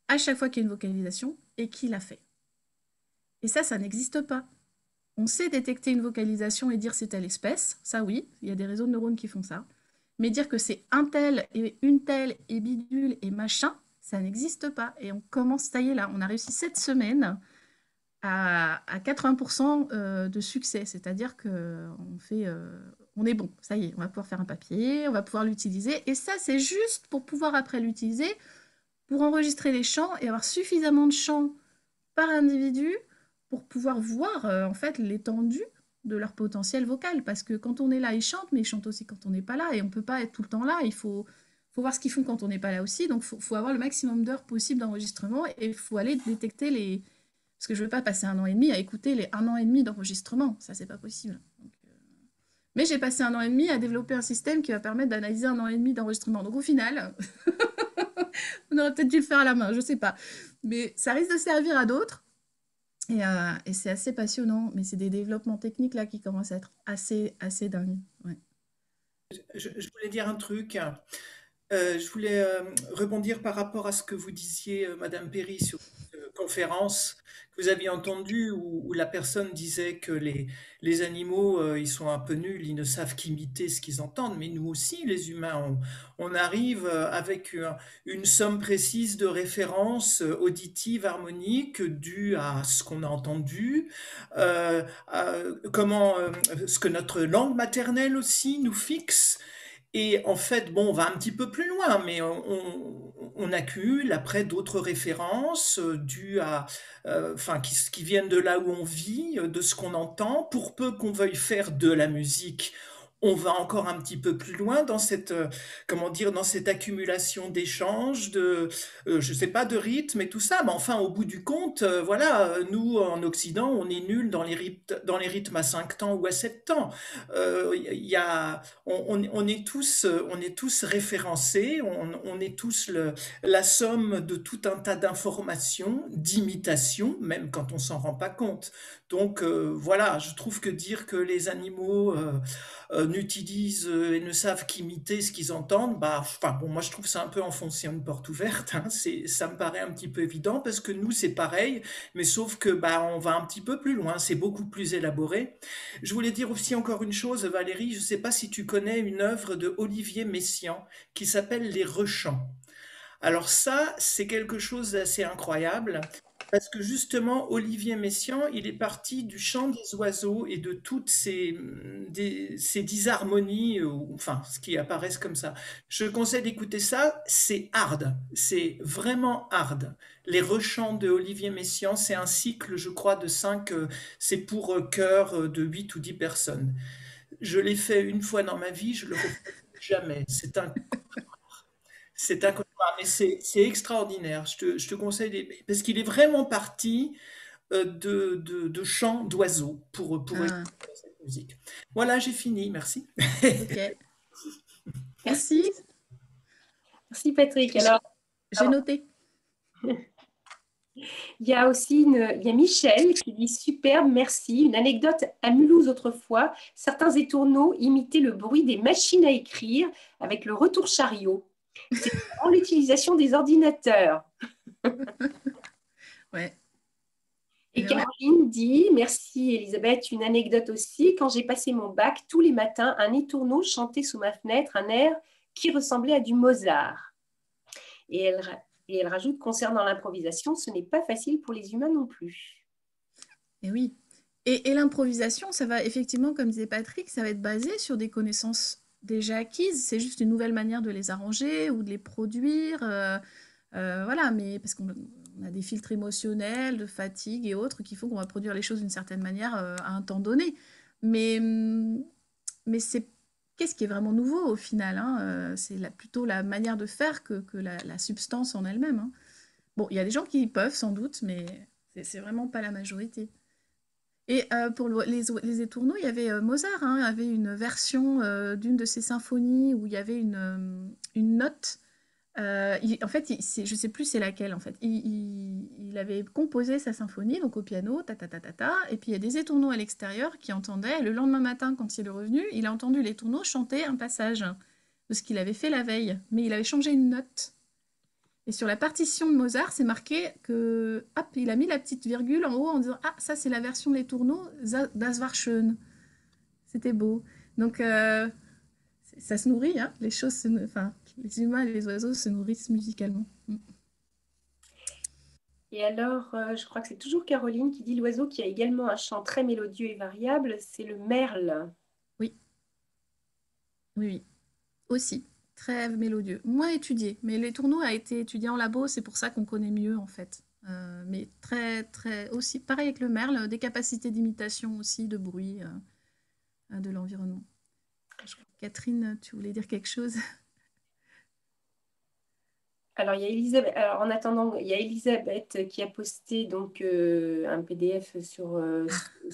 à chaque fois qu'il y a une vocalisation, et qui l'a fait. Et ça n'existe pas. On sait détecter une vocalisation et dire c'est telle espèce, ça oui, il y a des réseaux de neurones qui font ça. Mais dire que c'est un tel et une telle et bidule et machin, ça n'existe pas. Et on commence, ça y est là, on a réussi cette semaine à 80% de succès. C'est-à-dire on est bon, ça y est, on va pouvoir faire un papier, on va pouvoir l'utiliser. Et ça, c'est juste pour pouvoir après l'utiliser, pour enregistrer les chants et avoir suffisamment de chants par individu pour pouvoir voir en fait l'étendue de leur potentiel vocal. Parce que quand on est là, ils chantent, mais ils chantent aussi quand on n'est pas là. Et on ne peut pas être tout le temps là. Il faut voir ce qu'ils font quand on n'est pas là aussi. Donc, il faut avoir le maximum d'heures possible d'enregistrement et il faut aller détecter les... Parce que je ne veux pas passer 1 an et demi à écouter les 1 an et demi d'enregistrement. Ça, c'est pas possible. Donc, mais j'ai passé 1 an et demi à développer un système qui va permettre d'analyser 1 an et demi d'enregistrement. Donc, au final, on aurait peut-être dû le faire à la main, je ne sais pas. Mais ça risque de servir à d'autres. Et c'est assez passionnant. Mais c'est des développements techniques là qui commencent à être assez dingues. Ouais. Je voulais dire un truc. Je voulais rebondir par rapport à ce que vous disiez, Madame Perry, sur une conférence que vous aviez entendue où la personne disait que les animaux, ils sont un peu nuls, ils ne savent qu'imiter ce qu'ils entendent, mais nous aussi, les humains, on arrive avec une somme précise de références auditives, harmoniques, dues à ce qu'on a entendu, ce que notre langue maternelle aussi nous fixe. Et en fait, bon, on va un petit peu plus loin, mais on accumule après d'autres références dues à, qui viennent de là où on vit, de ce qu'on entend. Pour peu qu'on veuille faire de la musique, on va encore un petit peu plus loin dans cette, dans cette accumulation d'échanges, je sais pas, de rythme et tout ça. Mais enfin, au bout du compte, voilà, nous en Occident, on est nuls dans les rythmes à 5 temps ou à 7 temps. On est tous référencés, on est tous la somme de tout un tas d'informations, d'imitations, même quand on s'en rend pas compte. Donc voilà, je trouve que dire que les animaux n'utilisent et ne savent qu'imiter ce qu'ils entendent, moi je trouve ça un peu enfoncer une porte ouverte. Hein. Ça me paraît un petit peu évident parce que nous c'est pareil, mais sauf que on va un petit peu plus loin, c'est beaucoup plus élaboré. Je voulais dire aussi encore une chose, Valérie, je ne sais pas si tu connais une œuvre de Olivier Messiaen qui s'appelle Les Rechants. Alors ça, c'est quelque chose d'assez incroyable. Parce que justement, Olivier Messiaen, il est parti du chant des oiseaux et de toutes ces disharmonies, ce qui apparaissent comme ça. Je conseille d'écouter ça, c'est hard, c'est vraiment hard. Les Rechants de Olivier Messiaen, c'est un cycle, je crois, de 5, c'est pour chœur de 8 ou 10 personnes. Je l'ai fait une fois dans ma vie, je le refais jamais. C'est un cauchemar, mais c'est extraordinaire. Je te conseille, parce qu'il est vraiment parti de chants d'oiseaux pour Ah, cette musique. Voilà, j'ai fini. Merci. ok. Merci. Merci Patrick. Alors, J'ai noté. il y a aussi il y a Michel qui dit superbe, merci. Une anecdote à Mulhouse autrefois. Certains étourneaux imitaient le bruit des machines à écrire avec le retour chariot. C'est en l'utilisation des ordinateurs. Ouais. Et Caroline dit, merci Elisabeth, une anecdote aussi. Quand j'ai passé mon bac, tous les matins, un étourneau chantait sous ma fenêtre un air qui ressemblait à du Mozart. Et elle rajoute, concernant l'improvisation, ce n'est pas facile pour les humains non plus. Et oui. Et l'improvisation, ça va effectivement, comme disait Patrick, ça va être basé sur des connaissances déjà acquises. C'est juste une nouvelle manière de les arranger ou de les produire. Voilà, mais parce qu'on a des filtres émotionnels, de fatigue et autres qui font qu'on va produire les choses d'une certaine manière à un temps donné. Mais, c'est qu'est-ce qui est vraiment nouveau au final, hein, c'est plutôt la manière de faire que la substance en elle-même, hein. Bon, il y a des gens qui peuvent sans doute, mais c'est vraiment pas la majorité. Et pour les étourneaux, il y avait Mozart, hein, avait une version d'une de ses symphonies où il y avait une note. En fait, je sais plus c'est laquelle en fait. Il avait composé sa symphonie donc au piano, ta ta ta ta ta, et puis il y a des étourneaux à l'extérieur qui entendaient. Le lendemain matin, quand il est revenu, il a entendu les étourneaux chanter un passage de ce qu'il avait fait la veille, mais il avait changé une note. Et sur la partition de Mozart, c'est marqué que, hop, il a mis la petite virgule en haut en disant ah ça c'est la version Les Tourneaux, das war schön. C'était beau. Donc ça se nourrit, hein, les choses, enfin les humains et les oiseaux se nourrissent musicalement. Et alors, je crois que c'est toujours Caroline qui dit l'oiseau qui a également un chant très mélodieux et variable, c'est le merle. Oui, oui, oui, aussi. Très mélodieux. Moins étudié, mais les tourneaux a été étudié en labo, c'est pour ça qu'on connaît mieux en fait. Mais très, très aussi, pareil avec le merle, des capacités d'imitation aussi, de bruit de l'environnement. Catherine, tu voulais dire quelque chose? Alors, il y a Elisabeth, alors, en attendant, il y a Elisabeth qui a posté donc un PDF sur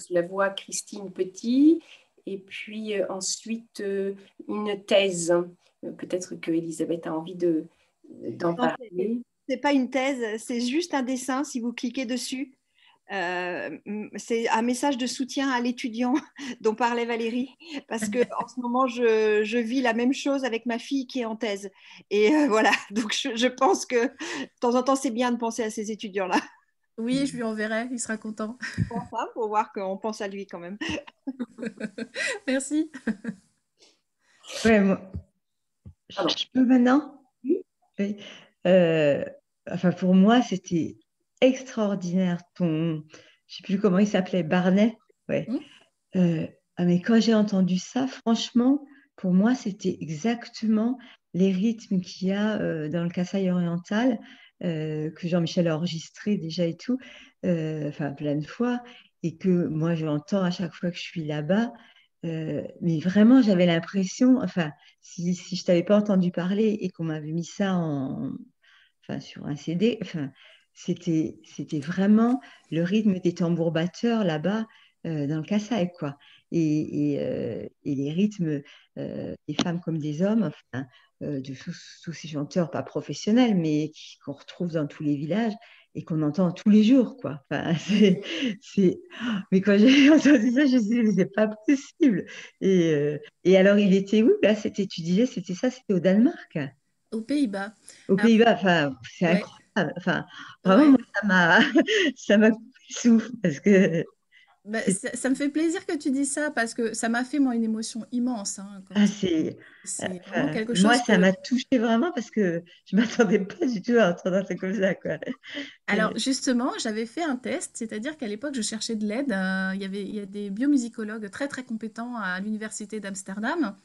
la voix Christine Petit, et puis ensuite une thèse. Peut-être que Elisabeth a envie d'en Non, parler. c'est pas une thèse, c'est juste un dessin si vous cliquez dessus. C'est un message de soutien à l'étudiant dont parlait Valérie, parce que en ce moment je vis la même chose avec ma fille qui est en thèse. Et voilà, donc je pense que de temps en temps c'est bien de penser à ces étudiants-là. Oui, je lui enverrai, il sera content. Pour voir qu'on pense à lui quand même. Merci. Ouais, je peux maintenant? Oui. Enfin, pour moi, c'était extraordinaire. Je sais plus comment il s'appelait, Barnet. Ouais. Mais quand j'ai entendu ça, franchement, pour moi, c'était exactement les rythmes qu'il y a dans le Kasaï oriental, que Jean-Michel a enregistré déjà et tout, enfin plein de fois, et que moi, j'entends à chaque fois que je suis là-bas. Mais vraiment, j'avais l'impression, enfin, si je t'avais pas entendu parler et qu'on m'avait mis ça enfin, sur un CD, enfin, c'était vraiment le rythme des tambours batteurs là-bas dans le Kasaï, quoi. Et les rythmes des femmes comme des hommes, enfin, de tous ces chanteurs, pas professionnels, mais qu'on retrouve dans tous les villages et qu'on entend tous les jours, quoi. Enfin, Mais quand j'ai entendu ça, je me suis dit, mais c'est pas possible. Et alors, il était où, là? Tu disais, c'était ça, c'était au Danemark? Aux Pays-Bas. Aux Alors, Pays-Bas, enfin, c'est ouais, incroyable. Enfin, vraiment, ouais. moi, ça m'a coupé le souffle parce que Bah, ça me fait plaisir que tu dis ça parce que ça m'a fait moi une émotion immense, hein, c'est vraiment enfin, quelque moi, chose ça que. m'a touchée vraiment parce que je m'attendais pas du tout à entendre un truc comme ça, quoi. Alors justement, j'avais fait un test, c'est-à-dire qu'à l'époque, je cherchais de l'aide. Il y a des biomusicologues très très compétents à l'université d'Amsterdam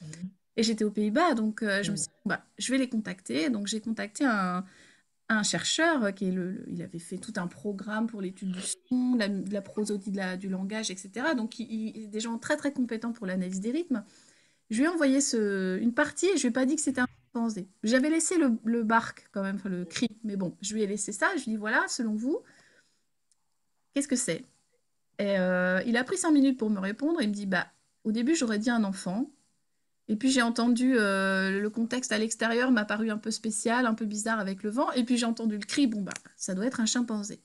et j'étais aux Pays-Bas, donc je me suis dit, bah, je vais les contacter. Donc j'ai contacté un chercheur il avait fait tout un programme pour l'étude du son, de la prosodie, du langage, etc. Donc des gens très très compétents pour l'analyse des rythmes. Je lui ai envoyé une partie et je lui ai pas dit que c'était un chimpanzé. J'avais laissé le bark quand même, enfin, le cri, mais bon, je lui ai laissé ça. Je lui ai dit voilà, selon vous, qu'est-ce que c'est? Et il a pris 5 minutes pour me répondre. Il me dit bah, au début, j'aurais dit un enfant. Et puis j'ai entendu le contexte à l'extérieur m'a paru un peu spécial, un peu bizarre avec le vent. Et puis j'ai entendu le cri, bon bah, ça doit être un chimpanzé.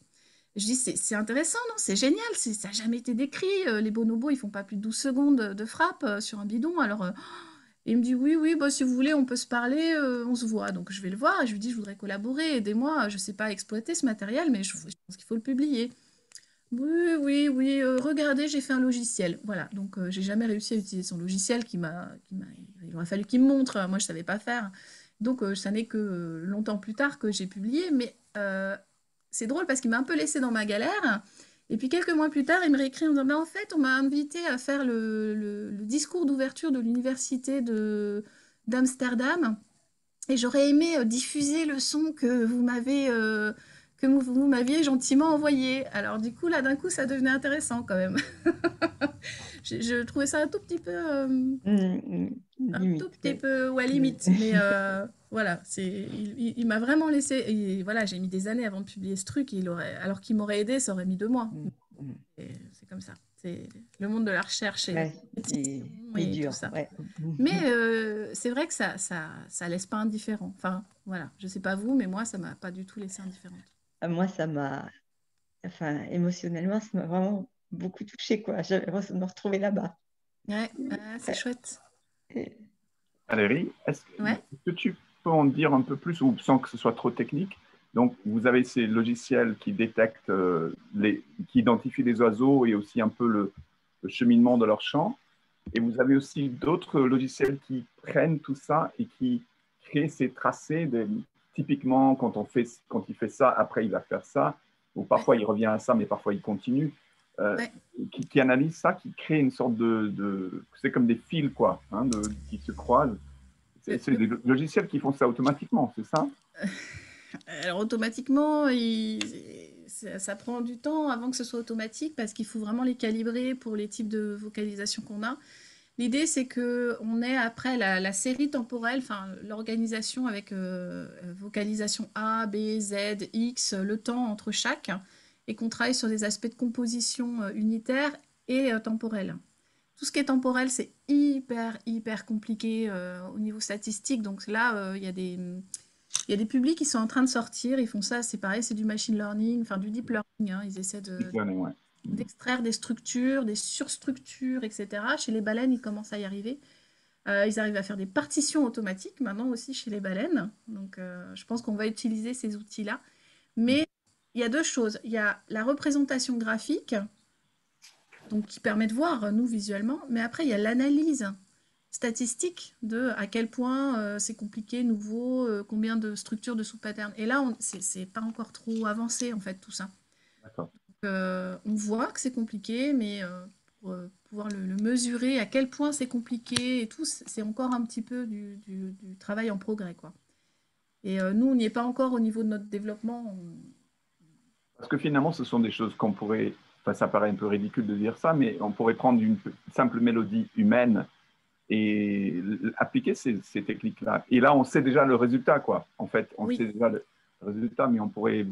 Je dis c'est intéressant, non? C'est génial, ça n'a jamais été décrit. Les bonobos, ils font pas plus de 12 secondes de frappe sur un bidon. Alors il me dit oui, oui, bah, si vous voulez, on peut se parler, on se voit. Donc je vais le voir et je lui dis je voudrais collaborer, aidez-moi. Je ne sais pas exploiter ce matériel, mais je pense qu'il faut le publier. Oui, oui, oui, regardez, j'ai fait un logiciel. Voilà, donc j'ai jamais réussi à utiliser son logiciel il aurait fallu qu'il me montre, moi je savais pas faire. Donc ça n'est que longtemps plus tard que j'ai publié, mais c'est drôle parce qu'il m'a un peu laissé dans ma galère. Et puis quelques mois plus tard, il me réécrit en disant, ben, en fait, on m'a invité à faire le discours d'ouverture de l'université d'Amsterdam. Et j'aurais aimé diffuser le son que que vous m'aviez gentiment envoyé. Alors du coup, là, d'un coup, ça devenait intéressant quand même. Je trouvais ça un tout petit peu, Limite, ouais. ouais, limite. Mais voilà, il m'a vraiment laissé. Et voilà, j'ai mis des années avant de publier ce truc. Alors qu'il m'aurait aidé, ça aurait mis 2 mois. Et c'est comme ça. C'est le monde de la recherche et Ouais, c'est tout dur, ça. ouais. Mais c'est vrai que ça laisse pas indifférent. Enfin, voilà, je sais pas vous, mais moi, ça m'a pas du tout laissé indifférente. Moi, émotionnellement, ça m'a vraiment beaucoup touchée, quoi. J'avais l'impression de me retrouver là-bas. Ouais, c'est chouette. Et- Valérie, Ouais. est-ce que tu peux en dire un peu plus, ou sans que ce soit trop technique? Donc, vous avez ces logiciels qui détectent, qui identifient les oiseaux et aussi un peu le cheminement de leur chant. Et vous avez aussi d'autres logiciels qui prennent tout ça et qui créent ces tracés. Typiquement, quand il fait ça, après il va faire ça. Ou parfois il revient à ça, mais parfois il continue. Ouais. Qui analyse ça, qui crée une sorte c'est comme des fils, quoi, hein, qui se croisent. C'est des logiciels qui font ça automatiquement, c'est ça? Alors automatiquement, ça prend du temps avant que ce soit automatique parce qu'il faut vraiment les calibrer pour les types de vocalisation qu'on a. L'idée, c'est qu'on ait après la série temporelle, enfin l'organisation avec vocalisation A, B, Z, X, le temps entre chaque, et qu'on travaille sur des aspects de composition unitaire et temporelle. Tout ce qui est temporel, c'est hyper compliqué au niveau statistique. Donc là, il y a des publics qui sont en train de sortir. Ils font ça, c'est pareil, c'est du machine learning, enfin du deep learning. Hein. Ils essaient d'extraire des structures, des surstructures, etc. Chez les baleines, ils commencent à y arriver. Ils arrivent à faire des partitions automatiques maintenant aussi chez les baleines. Donc je pense qu'on va utiliser ces outils-là. Mais il y a 2 choses. Il y a la représentation graphique, donc qui permet de voir, nous, visuellement. Mais après, il y a l'analyse statistique de à quel point c'est compliqué, nouveau, combien de structures de sous-patterns. Et là, c'est pas encore trop avancé, en fait, tout ça. D'accord. Donc, on voit que c'est compliqué, mais pour pouvoir le mesurer, à quel point c'est compliqué et tout, c'est encore un petit peu du travail en progrès, quoi. Et nous, on n'y est pas encore au niveau de notre développement. Parce que finalement, ce sont des choses qu'on pourrait, enfin, ça paraît un peu ridicule de dire ça, mais on pourrait prendre une simple mélodie humaine et appliquer ces techniques-là. Et là, on sait déjà le résultat, quoi. En fait, on sait déjà le résultat, mais on pourrait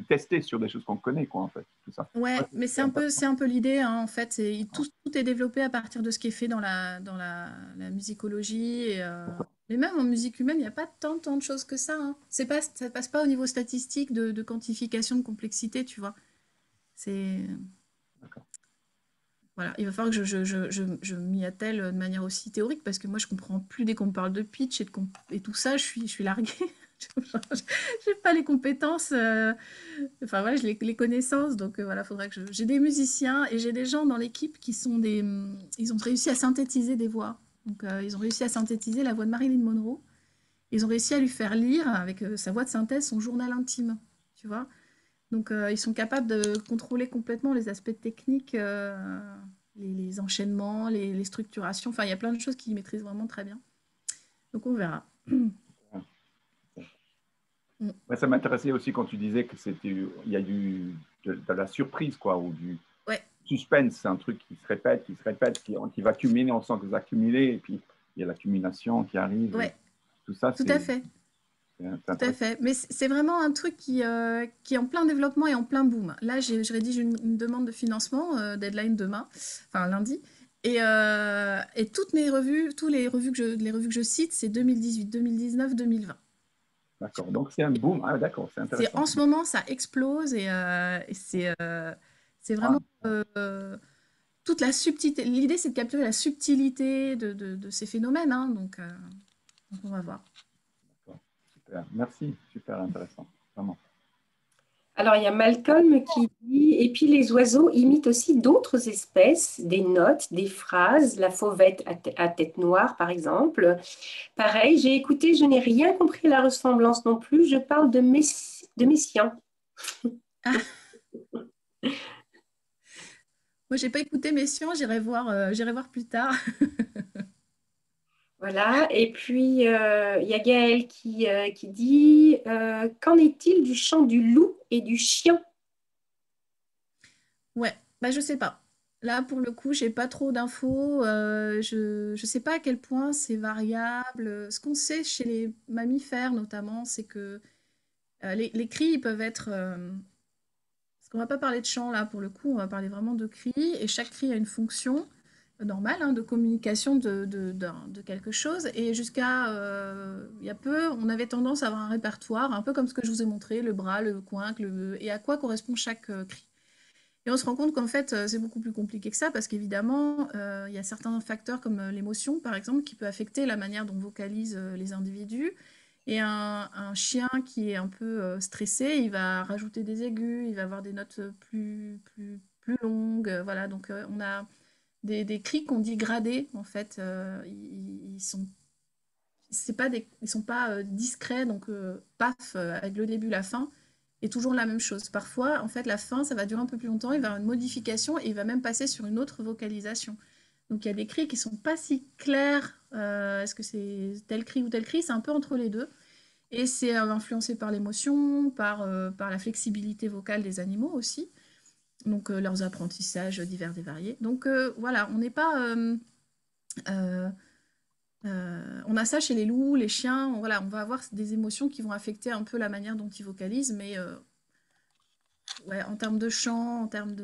tester sur des choses qu'on connaît, quoi, en fait, tout ça. Ouais, mais c'est un peu l'idée, hein, en fait. Tout est développé à partir de ce qui est fait dans la musicologie. Mais même en musique humaine, il n'y a pas tant de choses que ça. Hein. Ça passe pas au niveau statistique de quantification de complexité, tu vois. Voilà, il va falloir que je m'y attelle de manière aussi théorique parce que moi, je comprends plus dès qu'on me parle de pitch et tout ça, je suis larguée. J'ai pas les compétences, enfin voilà, j'ai les connaissances, donc voilà, faudrait que j'ai des musiciens et j'ai des gens dans l'équipe qui sont ils ont réussi à synthétiser des voix. Donc ils ont réussi à synthétiser la voix de Marilyn Monroe. Ils ont réussi à lui faire lire avec sa voix de synthèse son journal intime, tu vois. Donc ils sont capables de contrôler complètement les aspects techniques, les enchaînements, les structurations. Enfin, il y a plein de choses qu'ils maîtrisent vraiment très bien. Donc on verra. Ouais, ça m'intéressait aussi quand tu disais que il y a de la surprise, quoi, ou du suspense. C'est un truc qui se répète, qui va cumuler, on sent que ça va cumuler, et puis il y a l'accumulation qui arrive. Ouais. Tout ça, tout à fait. Tout à fait. Mais c'est vraiment un truc qui est en plein développement et en plein boom. Là, je rédige une demande de financement, deadline demain, enfin lundi. Et toutes mes revues, les revues que je cite, c'est 2018, 2019, 2020. D'accord, donc c'est un boom. Ah, d'accord, c'est intéressant. En ce moment, ça explose et c'est vraiment toute la subtilité. L'idée, c'est de capturer la subtilité de ces phénomènes. Hein, donc, on va voir. D'accord, super. Merci, super intéressant, vraiment. Alors, il y a Malcolm qui dit « Et puis les oiseaux imitent aussi d'autres espèces, des notes, des phrases, la fauvette à tête noire, par exemple. Pareil, j'ai écouté, je n'ai rien compris à la ressemblance non plus. Je parle de Messiaen. Ah. Moi, j'ai pas écouté Messiaen, j'irai voir plus tard. Voilà. Et puis, il y a Gaëlle qui dit qu'en est-il du chant du loup et du chien? Ouais, bah je sais pas. Là, pour le coup, j'ai pas trop d'infos. Je sais pas à quel point c'est variable. Ce qu'on sait chez les mammifères, notamment, c'est que les cris, ils peuvent être. Parce qu'on va pas parler de chant là, pour le coup, on va parler vraiment de cris. Et chaque cri a une fonction normale hein, de communication de quelque chose. Et jusqu'à il y a peu, on avait tendance à avoir un répertoire, un peu comme ce que je vous ai montré, le bras, le coin, et à quoi correspond chaque cri. Et on se rend compte qu'en fait, c'est beaucoup plus compliqué que ça parce qu'évidemment, il y a certains facteurs comme l'émotion, par exemple, qui peut affecter la manière dont vocalisent les individus. Et un chien qui est un peu stressé, il va rajouter des aigus, il va avoir des notes plus longues. Voilà, donc on a des cris qu'on dit gradés, en fait. Ils sont, ils sont pas discrets, donc paf, avec le début, la fin est toujours la même chose. Parfois, en fait, la fin, ça va durer un peu plus longtemps, il va y avoir une modification et il va même passer sur une autre vocalisation. Donc il y a des cris qui ne sont pas si clairs. Est-ce que c'est tel cri ou tel cri? C'est un peu entre les deux. Et c'est influencé par l'émotion, par la flexibilité vocale des animaux aussi. Donc leurs apprentissages divers et variés. Donc voilà, on n'est pas... on a ça chez les loups, les chiens. Voilà, on va avoir des émotions qui vont affecter un peu la manière dont ils vocalisent, mais ouais, en termes de chant, en termes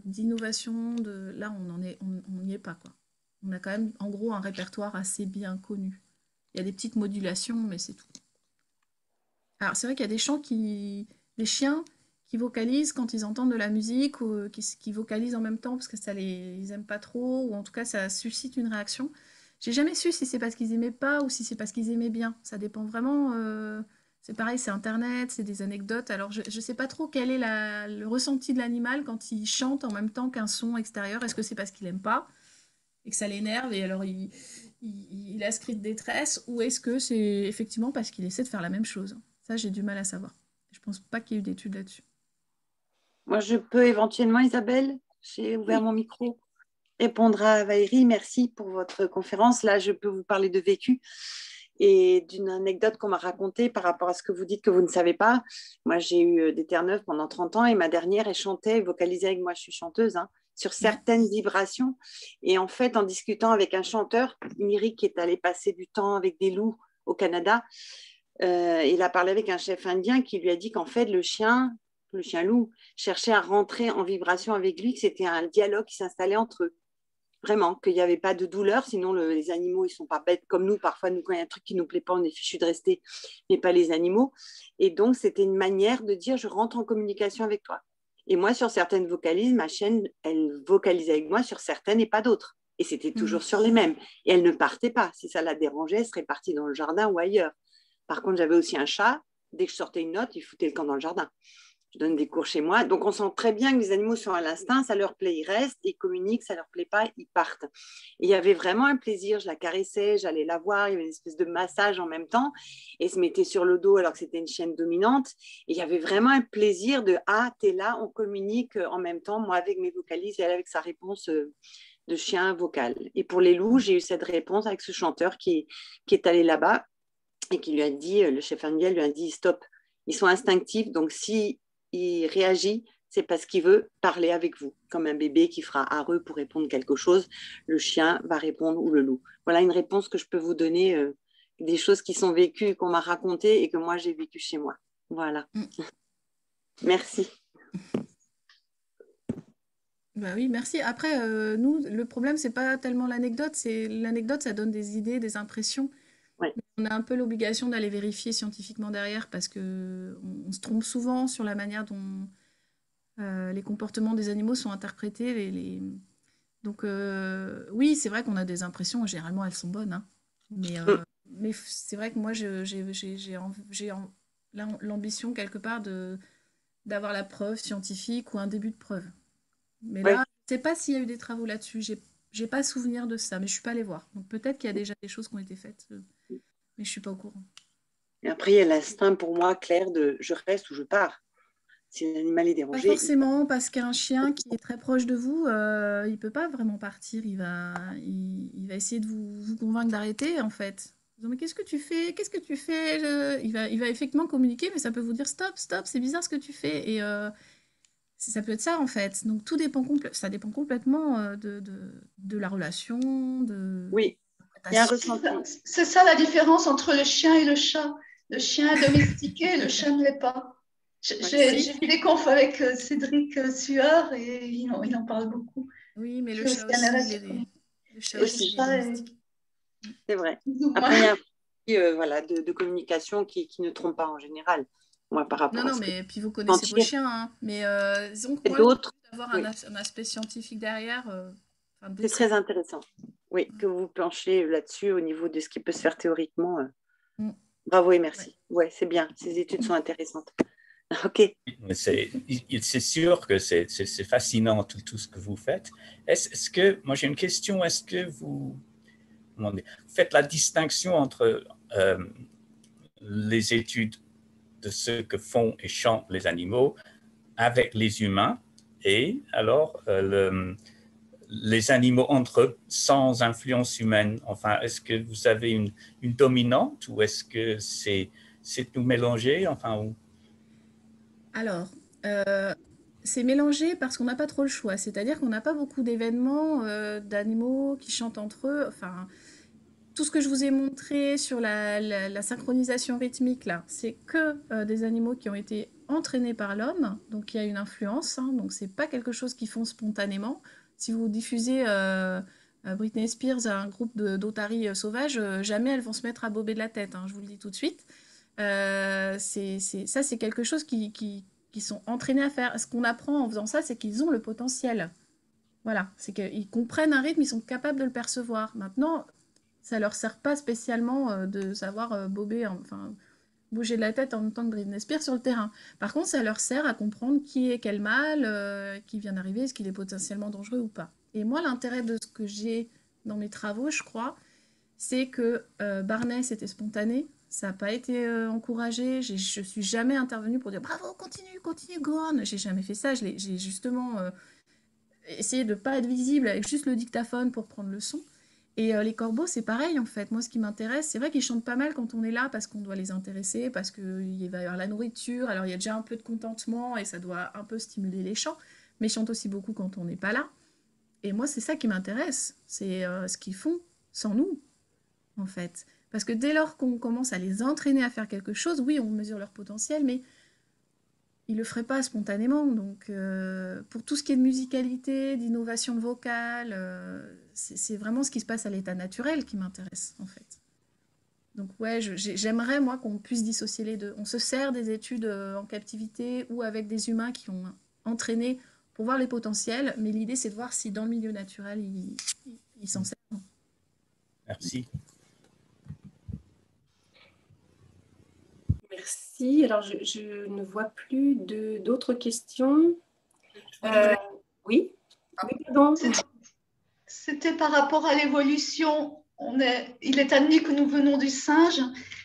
d'innovation, là, on n'y est pas, quoi. On a quand même, en gros, un répertoire assez bien connu. Il y a des petites modulations, mais c'est tout. Alors, c'est vrai qu'il y a des chiens qui vocalisent quand ils entendent de la musique ou qui vocalisent en même temps parce que ils aiment pas trop, ou en tout cas, ça suscite une réaction. J'ai jamais su si c'est parce qu'ils aimaient pas ou si c'est parce qu'ils aimaient bien. Ça dépend vraiment. C'est pareil, c'est Internet, c'est des anecdotes. Alors, je ne sais pas trop quel est le ressenti de l'animal quand il chante en même temps qu'un son extérieur. Est-ce que c'est parce qu'il n'aime pas et que ça l'énerve et alors il a ce cri de détresse ou est-ce que c'est effectivement parce qu'il essaie de faire la même chose? Ça, j'ai du mal à savoir. Je pense pas qu'il y ait eu d'études là-dessus. Moi, je peux éventuellement, Isabelle, j'ai ouvert mon micro, répondre à Valérie. Merci pour votre conférence. Là, je peux vous parler de vécu et d'une anecdote qu'on m'a racontée par rapport à ce que vous dites que vous ne savez pas. Moi, j'ai eu des Terre-Neuve pendant 30 ans et ma dernière, elle chantait, elle vocalisait avec moi, je suis chanteuse, hein, sur certaines vibrations. Et en fait, en discutant avec un chanteur, Miri, qui est allé passer du temps avec des loups au Canada, il a parlé avec un chef indien qui lui a dit qu'en fait, le chien loup, cherchait à rentrer en vibration avec lui, que c'était un dialogue qui s'installait entre eux. Vraiment, qu'il n'y avait pas de douleur, sinon les animaux, ils ne sont pas bêtes comme nous. Parfois, nous, quand il y a un truc qui ne nous plaît pas, on est fichu de rester, mais pas les animaux. Et donc, c'était une manière de dire, je rentre en communication avec toi. Et moi, sur certaines vocalises, ma chaîne, elle vocalisait avec moi sur certaines et pas d'autres. Et c'était toujours sur les mêmes. Et elle ne partait pas. Si ça la dérangeait, elle serait partie dans le jardin ou ailleurs. Par contre, j'avais aussi un chat. Dès que je sortais une note, il foutait le camp dans le jardin. Je donne des cours chez moi. Donc, on sent très bien que les animaux sont à l'instinct. Ça leur plaît, ils restent. Ils communiquent. Ça leur plaît pas, ils partent. Et il y avait vraiment un plaisir. Je la caressais, j'allais la voir. Il y avait une espèce de massage en même temps. Et se mettait sur le dos alors que c'était une chienne dominante. Et il y avait vraiment un plaisir de « Ah, t'es là, on communique en même temps. Moi, avec mes vocalises et elle avec sa réponse de chien vocal. » Et pour les loups, j'ai eu cette réponse avec ce chanteur qui est allé là-bas et qui lui a dit, le chef indien lui a dit « Stop, ils sont instinctifs. Donc, si il réagit, c'est parce qu'il veut parler avec vous. Comme un bébé qui fera arreux pour répondre quelque chose, le chien va répondre ou le loup. » Voilà une réponse que je peux vous donner, des choses qui sont vécues, qu'on m'a racontées et que moi j'ai vécues chez moi. Voilà. Merci. Bah oui, merci. Après, nous, le problème, c'est pas tellement l'anecdote, l'anecdote, ça donne des idées, des impressions. Ouais. On a un peu l'obligation d'aller vérifier scientifiquement derrière parce que on se trompe souvent sur la manière dont les comportements des animaux sont interprétés. Donc oui, c'est vrai qu'on a des impressions, généralement elles sont bonnes, hein. Mais c'est vrai que moi j'ai l'ambition quelque part d'avoir la preuve scientifique ou un début de preuve. Mais là, je ne sais pas s'il y a eu des travaux là-dessus, j'ai pas souvenir de ça, mais je suis pas allée voir. Donc peut-être qu'il y a déjà des choses qui ont été faites, mais je suis pas au courant. Et après, il y a l'instinct pour moi clair de je reste ou je pars. si l'animal est Pas dérangé. forcément, parce qu'un chien qui est très proche de vous, il peut pas vraiment partir. Il va essayer de vous convaincre d'arrêter, en fait. Vous mais qu'est-ce que tu fais? Qu'est-ce que tu fais? Il va effectivement communiquer, mais ça peut vous dire stop, stop, c'est bizarre ce que tu fais. Et ça peut être ça, en fait. Donc tout dépend, ça dépend complètement de la relation, de Oui, il y a un l'interprétation. ressenti. C'est ça la différence entre le chien et le chat. Le chien est domestiqué, le chat ne l'est pas. J'ai vu des confs avec Cédric Sueur et il en parle beaucoup. Oui, mais le C'est chat aussi un aussi, érasme. le chat Et le aussi, il est chat est domestiqué. C'est vrai. plus ou moins. Après, il y a un souci, voilà, de communication qui ne trompe pas en général. Moi, par rapport Non, à non, ce que mais puis vous connaissez vos sentir. chiens, hein. Mais disons que Et moi, le fait d'autres, d'avoir oui, un aspect scientifique derrière, enfin, c'est très intéressant. Oui, que vous planchez là-dessus au niveau de ce qui peut se faire théoriquement. Mm. Bravo et Ouais. merci. Ouais, c'est bien. Ces études sont intéressantes. Ok. C'est sûr que c'est fascinant tout ce que vous faites. Est-ce que, moi j'ai une question, est-ce que vous faites la distinction entre les études de ce que font et chantent les animaux avec les humains et alors les animaux entre eux sans influence humaine? Enfin, est-ce que vous avez une dominante ou est-ce que c'est tout mélangé? Enfin, Alors, c'est mélangé parce qu'on n'a pas trop le choix. C'est-à-dire qu'on n'a pas beaucoup d'événements d'animaux qui chantent entre eux. Enfin, tout ce que je vous ai montré sur la synchronisation rythmique, là, c'est que des animaux qui ont été entraînés par l'homme, donc il y a une influence, hein, donc c'est pas quelque chose qu'ils font spontanément. Si vous diffusez Britney Spears à un groupe d'otaries sauvages, jamais elles vont se mettre à bober de la tête, hein, je vous le dis tout de suite. Ça, c'est quelque chose qui sont entraînés à faire. Ce qu'on apprend en faisant ça, c'est qu'ils ont le potentiel. Voilà, c'est qu'ils comprennent un rythme, ils sont capables de le percevoir. Maintenant, ça leur sert pas spécialement de savoir bober, enfin bouger de la tête en même temps que Britney Spears sur le terrain. Par contre, ça leur sert à comprendre qui est quel mâle, qui vient d'arriver, est-ce qu'il est potentiellement dangereux ou pas. Et moi, l'intérêt de ce que j'ai dans mes travaux, je crois, c'est que Barney, c'était spontané, ça n'a pas été encouragé, je suis jamais intervenue pour dire bravo, continue, continue, go on. J'ai jamais fait ça, j'ai justement essayé de ne pas être visible avec juste le dictaphone pour prendre le son. Et les corbeaux, c'est pareil en fait. Moi, ce qui m'intéresse, c'est vrai qu'ils chantent pas mal quand on est là parce qu'on doit les intéresser, parce qu'il va y avoir la nourriture, alors il y a déjà un peu de contentement et ça doit un peu stimuler les chants, mais ils chantent aussi beaucoup quand on n'est pas là. Et moi, c'est ça qui m'intéresse, c'est ce qu'ils font sans nous, en fait. Parce que dès lors qu'on commence à les entraîner à faire quelque chose, oui, on mesure leur potentiel, mais ils le feraient pas spontanément. Donc, pour tout ce qui est de musicalité, d'innovation vocale, c'est vraiment ce qui se passe à l'état naturel qui m'intéresse, en fait. Donc, ouais, j'aimerais, moi, qu'on puisse dissocier les deux. On se sert des études en captivité ou avec des humains qui ont entraîné pour voir les potentiels, mais l'idée, c'est de voir si dans le milieu naturel, ils s'en servent. merci. Merci. Alors, je ne vois plus d'autres questions. Oui. Oui, pardon. C'était par rapport à l'évolution. Il est admis que nous venons du singe.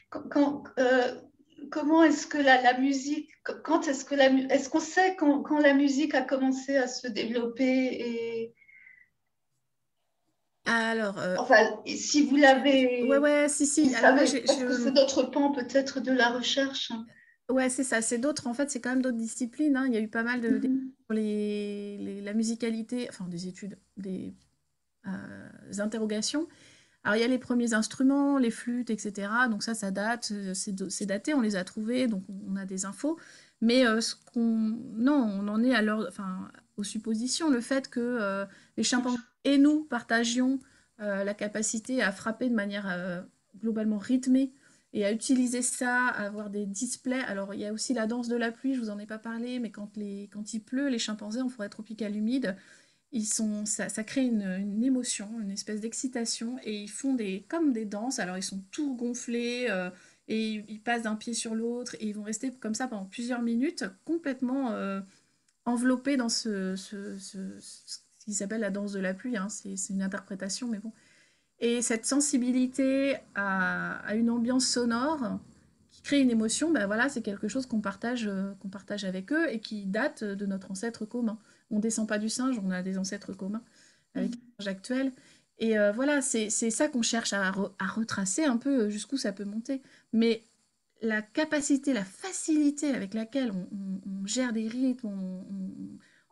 Comment est-ce que la musique, est-ce qu'on sait quand la musique a commencé à se développer et Alors, enfin, si vous l'avez, ouais, si. vous Alors, moi, savez, parce que c'est d'autres pans peut-être de la recherche. ouais, c'est ça. C'est d'autres, en fait, c'est quand même d'autres disciplines, hein. Il y a eu pas mal d'études sur la musicalité, enfin des études, des interrogations. Alors, il y a les premiers instruments, les flûtes, etc. Donc ça date, c'est daté, on les a trouvés, donc on a des infos. Mais non, on en est aux suppositions. Le fait que les chimpanzés et nous partagions la capacité à frapper de manière globalement rythmée et à utiliser ça, à avoir des displays. Alors, il y a aussi la danse de la pluie, je vous en ai pas parlé, mais quand il pleut, les chimpanzés en forêt tropicale humide, ça crée une émotion, une espèce d'excitation, et ils font comme des danses. Alors ils sont tout gonflés, et ils passent d'un pied sur l'autre, et ils vont rester comme ça pendant plusieurs minutes, complètement enveloppés dans ce qui s'appelle la danse de la pluie, hein. C'est une interprétation, mais bon. Et cette sensibilité à une ambiance sonore qui crée une émotion, ben voilà, c'est quelque chose qu'on partage avec eux et qui date de notre ancêtre commun. On ne descend pas du singe, on a des ancêtres communs avec le singe actuel. Et voilà, c'est ça qu'on cherche à retracer un peu jusqu'où ça peut monter. Mais la capacité, la facilité avec laquelle on gère des rythmes,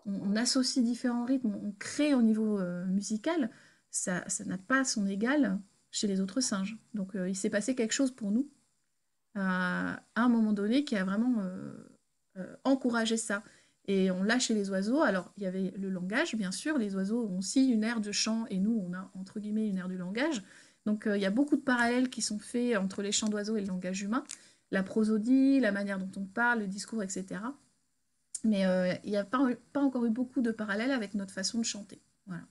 on associe différents rythmes, on crée au niveau musical, ça n'a pas son égal chez les autres singes. Donc il s'est passé quelque chose pour nous à un moment donné qui a vraiment encouragé ça. Et on l'a chez les oiseaux. Alors, il y avait le langage, bien sûr. Les oiseaux ont aussi une aire de chant et nous, on a, entre guillemets, une aire du langage. Donc, il y a beaucoup de parallèles qui sont faits entre les chants d'oiseaux et le langage humain. La prosodie, la manière dont on parle, le discours, etc. Mais il n'y a pas encore eu beaucoup de parallèles avec notre façon de chanter. Voilà.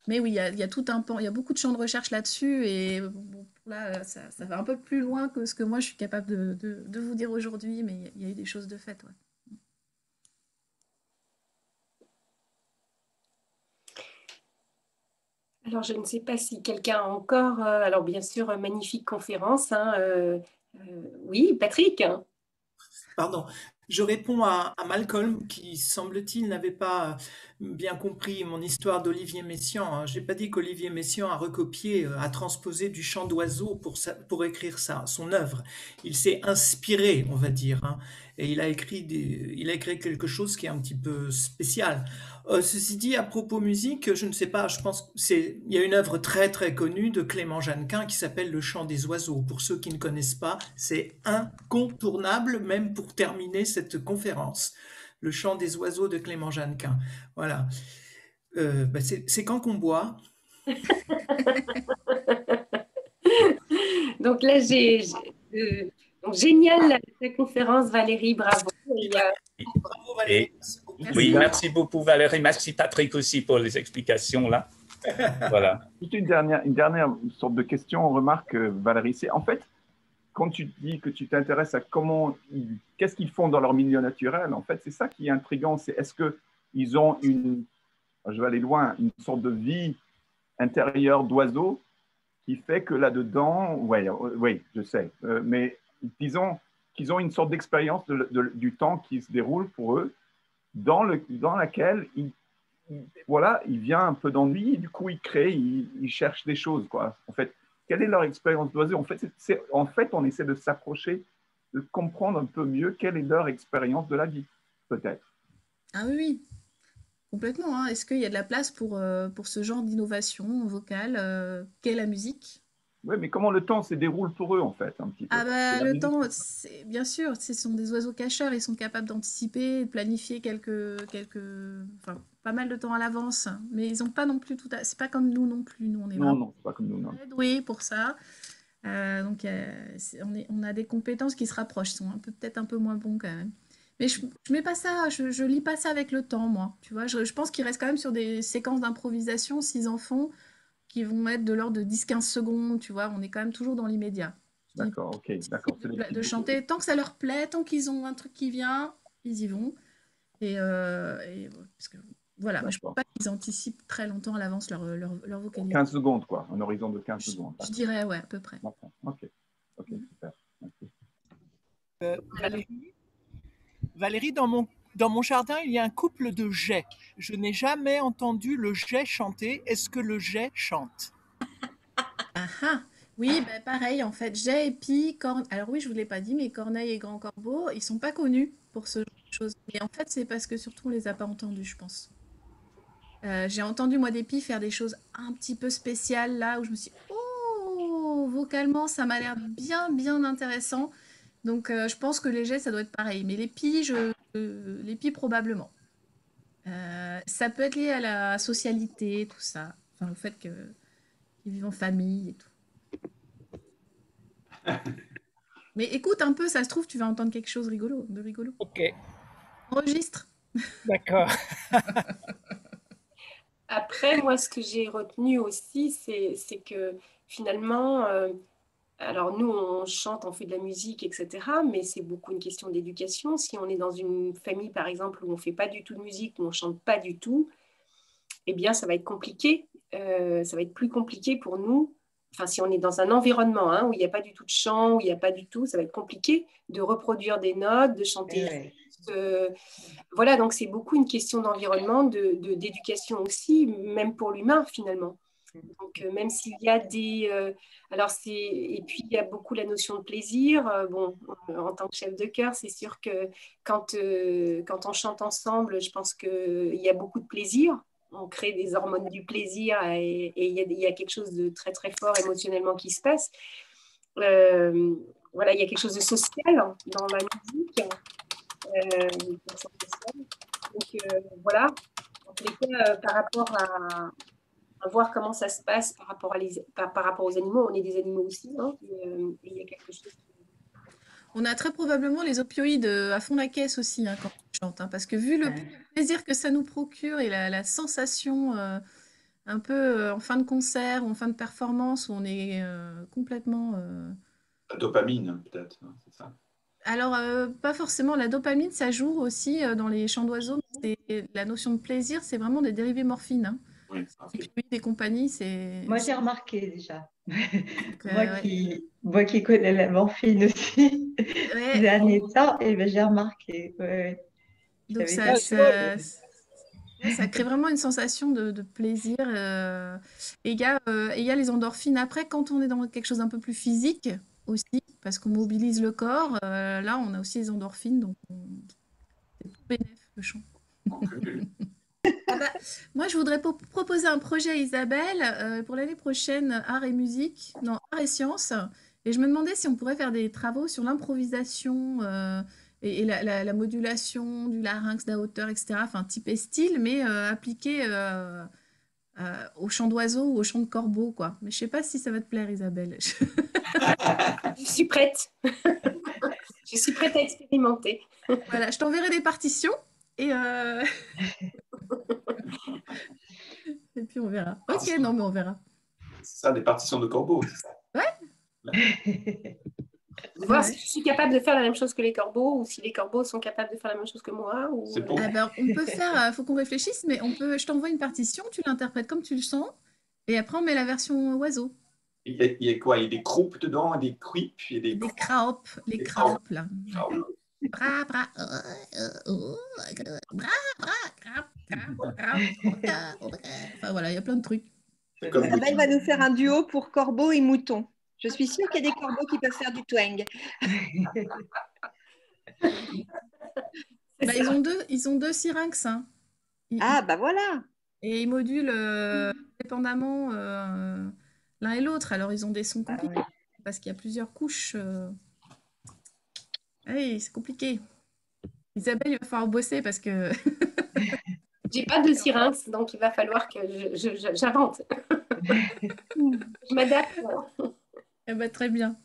Mais oui, il y a tout un pan, il y a beaucoup de champs de recherche là-dessus et bon, là, ça va un peu plus loin que ce que moi je suis capable de vous dire aujourd'hui, mais il y a eu des choses de faites. Ouais. Alors, je ne sais pas si quelqu'un a encore... alors, bien sûr, magnifique conférence. Hein, oui, Patrick. Pardon. Je réponds à Malcolm qui, semble-t-il, n'avait pas bien compris mon histoire d'Olivier Messiaen. Je n'ai pas dit qu'Olivier Messiaen a recopié, a transposé du chant d'oiseau pour écrire son œuvre. Il s'est inspiré, on va dire, hein, et il a écrit quelque chose qui est un petit peu spécial. Ceci dit, à propos musique, je ne sais pas, je pense il y a une œuvre très très connue de Clément Jeannequin qui s'appelle Le chant des oiseaux. Pour ceux qui ne connaissent pas, c'est incontournable, même pour terminer cette conférence. Le chant des oiseaux de Clément Jeannequin. Voilà. C'est quand qu'on boit. Donc là, donc, génial la conférence, Valérie, bravo. Bravo Valérie. Oui, merci beaucoup Valérie, merci Patrick aussi pour les explications là. Voilà. Juste une dernière sorte de question, remarque Valérie, c'est en fait, quand tu dis que tu t'intéresses à qu'est-ce qu'ils font dans leur milieu naturel, en fait, c'est ça qui est intriguant, c'est est-ce qu'ils ont je vais aller loin, une sorte de vie intérieure d'oiseau qui fait que là-dedans, oui, je sais, mais disons qu'ils ont une sorte d'expérience du temps qui se déroule pour eux, dans laquelle il vient un peu d'ennui, et du coup, ils créent, ils cherchent des choses, quoi. En fait, quelle est leur expérience d'oiseau? En fait, on essaie de s'approcher, de comprendre un peu mieux quelle est leur expérience de la vie, peut-être. Ah oui, complètement. Hein. Est-ce qu'il y a de la place pour ce genre d'innovation vocale qu'est la musique? Oui, mais comment le temps se déroule pour eux, en fait, un petit peu? Ah bah, le temps, bien sûr, ce sont des oiseaux cacheurs, ils sont capables d'anticiper, de planifier enfin, pas mal de temps à l'avance, mais ils n'ont pas non plus c'est pas comme nous non plus, nous on est non, c'est pas comme nous, non. très doués pour ça, donc on a des compétences qui se rapprochent, ils sont peut-être un peu moins bons quand même. Mais je mets pas ça, je lis pas ça avec le temps, moi, tu vois, je pense qu'ils restent quand même sur des séquences d'improvisation, s'ils en font, qui vont être de l'ordre de 10-15 secondes, tu vois, on est quand même toujours dans l'immédiat. D'accord, ok, d'accord. De chanter, tant que ça leur plaît, tant qu'ils ont un truc qui vient, ils y vont. Et parce que, voilà, moi, je ne pense pas qu'ils anticipent très longtemps à l'avance leur vocalisation. 15 secondes, quoi, un horizon de 15 secondes. Je dirais, ouais, à peu près. Ok, super. Merci. Valérie, dans mon jardin, il y a un couple de geais. Je n'ai jamais entendu le geais chanter. Est-ce que le geais chante? Oui, ben pareil, en fait, geais, épi, alors oui, je ne vous l'ai pas dit, mais corneille et grand corbeau, ils ne sont pas connus pour ce genre de choses. Et en fait, c'est parce que surtout, on ne les a pas entendus, je pense. J'ai entendu, moi, des pies faire des choses un petit peu spéciales, là, où je me suis dit, oh, vocalement, ça m'a l'air bien, bien intéressant. Donc, je pense que les geais, ça doit être pareil. Mais les pies, probablement. Ça peut être lié à la socialité, tout ça. Enfin, au fait qu'ils vivent en famille et tout. Mais écoute un peu, ça se trouve, tu vas entendre quelque chose de rigolo. Ok. Enregistre. D'accord. Après, moi, ce que j'ai retenu aussi, c'est que finalement, alors nous, on chante, on fait de la musique, etc. Mais c'est beaucoup une question d'éducation. Si on est dans une famille, par exemple, où on ne fait pas du tout de musique, où on ne chante pas du tout, eh bien, ça va être compliqué. Ça va être plus compliqué pour nous enfin si on est dans un environnement où il n'y a pas du tout de chant, où il n'y a pas du tout, ça va être compliqué de reproduire des notes, de chanter. Ouais. Voilà, donc c'est beaucoup une question d'environnement, d'éducation aussi, même pour l'humain finalement. Donc même s'il y a des... et puis il y a beaucoup la notion de plaisir. En tant que chef de chœur, c'est sûr que quand on chante ensemble, je pense qu'il y a beaucoup de plaisir. On crée des hormones du plaisir et il y a quelque chose de très très fort émotionnellement qui se passe. Voilà, il y a quelque chose de social dans la musique. Donc voilà, en tous les cas, par rapport à voir comment ça se passe par rapport aux animaux, on est des animaux aussi, et il y a quelque chose. On a très probablement les opioïdes à fond la caisse aussi quand on chante, parce que vu le plaisir que ça nous procure et la sensation un peu en fin de concert ou en fin de performance où on est complètement... La dopamine, peut-être, c'est ça. Alors, pas forcément. La dopamine, ça joue aussi dans les chants d'oiseaux. La notion de plaisir, c'est vraiment des dérivés morphine. Oui, okay. Des compagnies, c'est... Moi, j'ai remarqué déjà. Moi qui connais la morphine aussi ces derniers temps, j'ai remarqué. Donc, ça crée vraiment une sensation de plaisir. Et il y a les endorphines. Après, quand on est dans quelque chose d'un peu plus physique aussi, parce qu'on mobilise le corps, là, on a aussi les endorphines. Donc, c'est tout bénef, le chant. Okay. Moi, je voudrais proposer un projet à Isabelle pour l'année prochaine, art et sciences. Et je me demandais si on pourrait faire des travaux sur l'improvisation et la modulation du larynx, de la hauteur, etc. Enfin, type et style, mais appliqué au chant d'oiseau ou au chant de corbeau, quoi. Mais je sais pas si ça va te plaire, Isabelle. Je suis prête. Je suis prête à expérimenter. Voilà, je t'enverrai des partitions et et puis on verra. Ok, non, mais on verra. C'est ça, des partitions de corbeaux, c'est ça? Ouais. Voir si je suis capable de faire la même chose que les corbeaux ou si les corbeaux sont capables de faire la même chose que moi. Ou... C'est beau. On peut faire, faut qu'on réfléchisse, mais je t'envoie une partition, tu l'interprètes comme tu le sens, et après on met la version oiseau. Il y a quoi? Il y a des croupes dedans, des creeps, des craupes, les craupes là. Bra, bra, enfin voilà, il y a plein de trucs. Isabelle va nous faire un duo pour corbeau et mouton. Je suis sûre qu'il y a des corbeaux qui peuvent faire du twang. Ils ont deux syrinx. Bah voilà. Et ils modulent dépendamment l'un et l'autre. Alors ils ont des sons compliqués parce qu'il y a plusieurs couches. Hey, c'est compliqué. Isabelle, il va falloir bosser parce que... J'ai pas de syrinx, donc il va falloir que j'invente. Je m'adapte. Eh ben, très bien.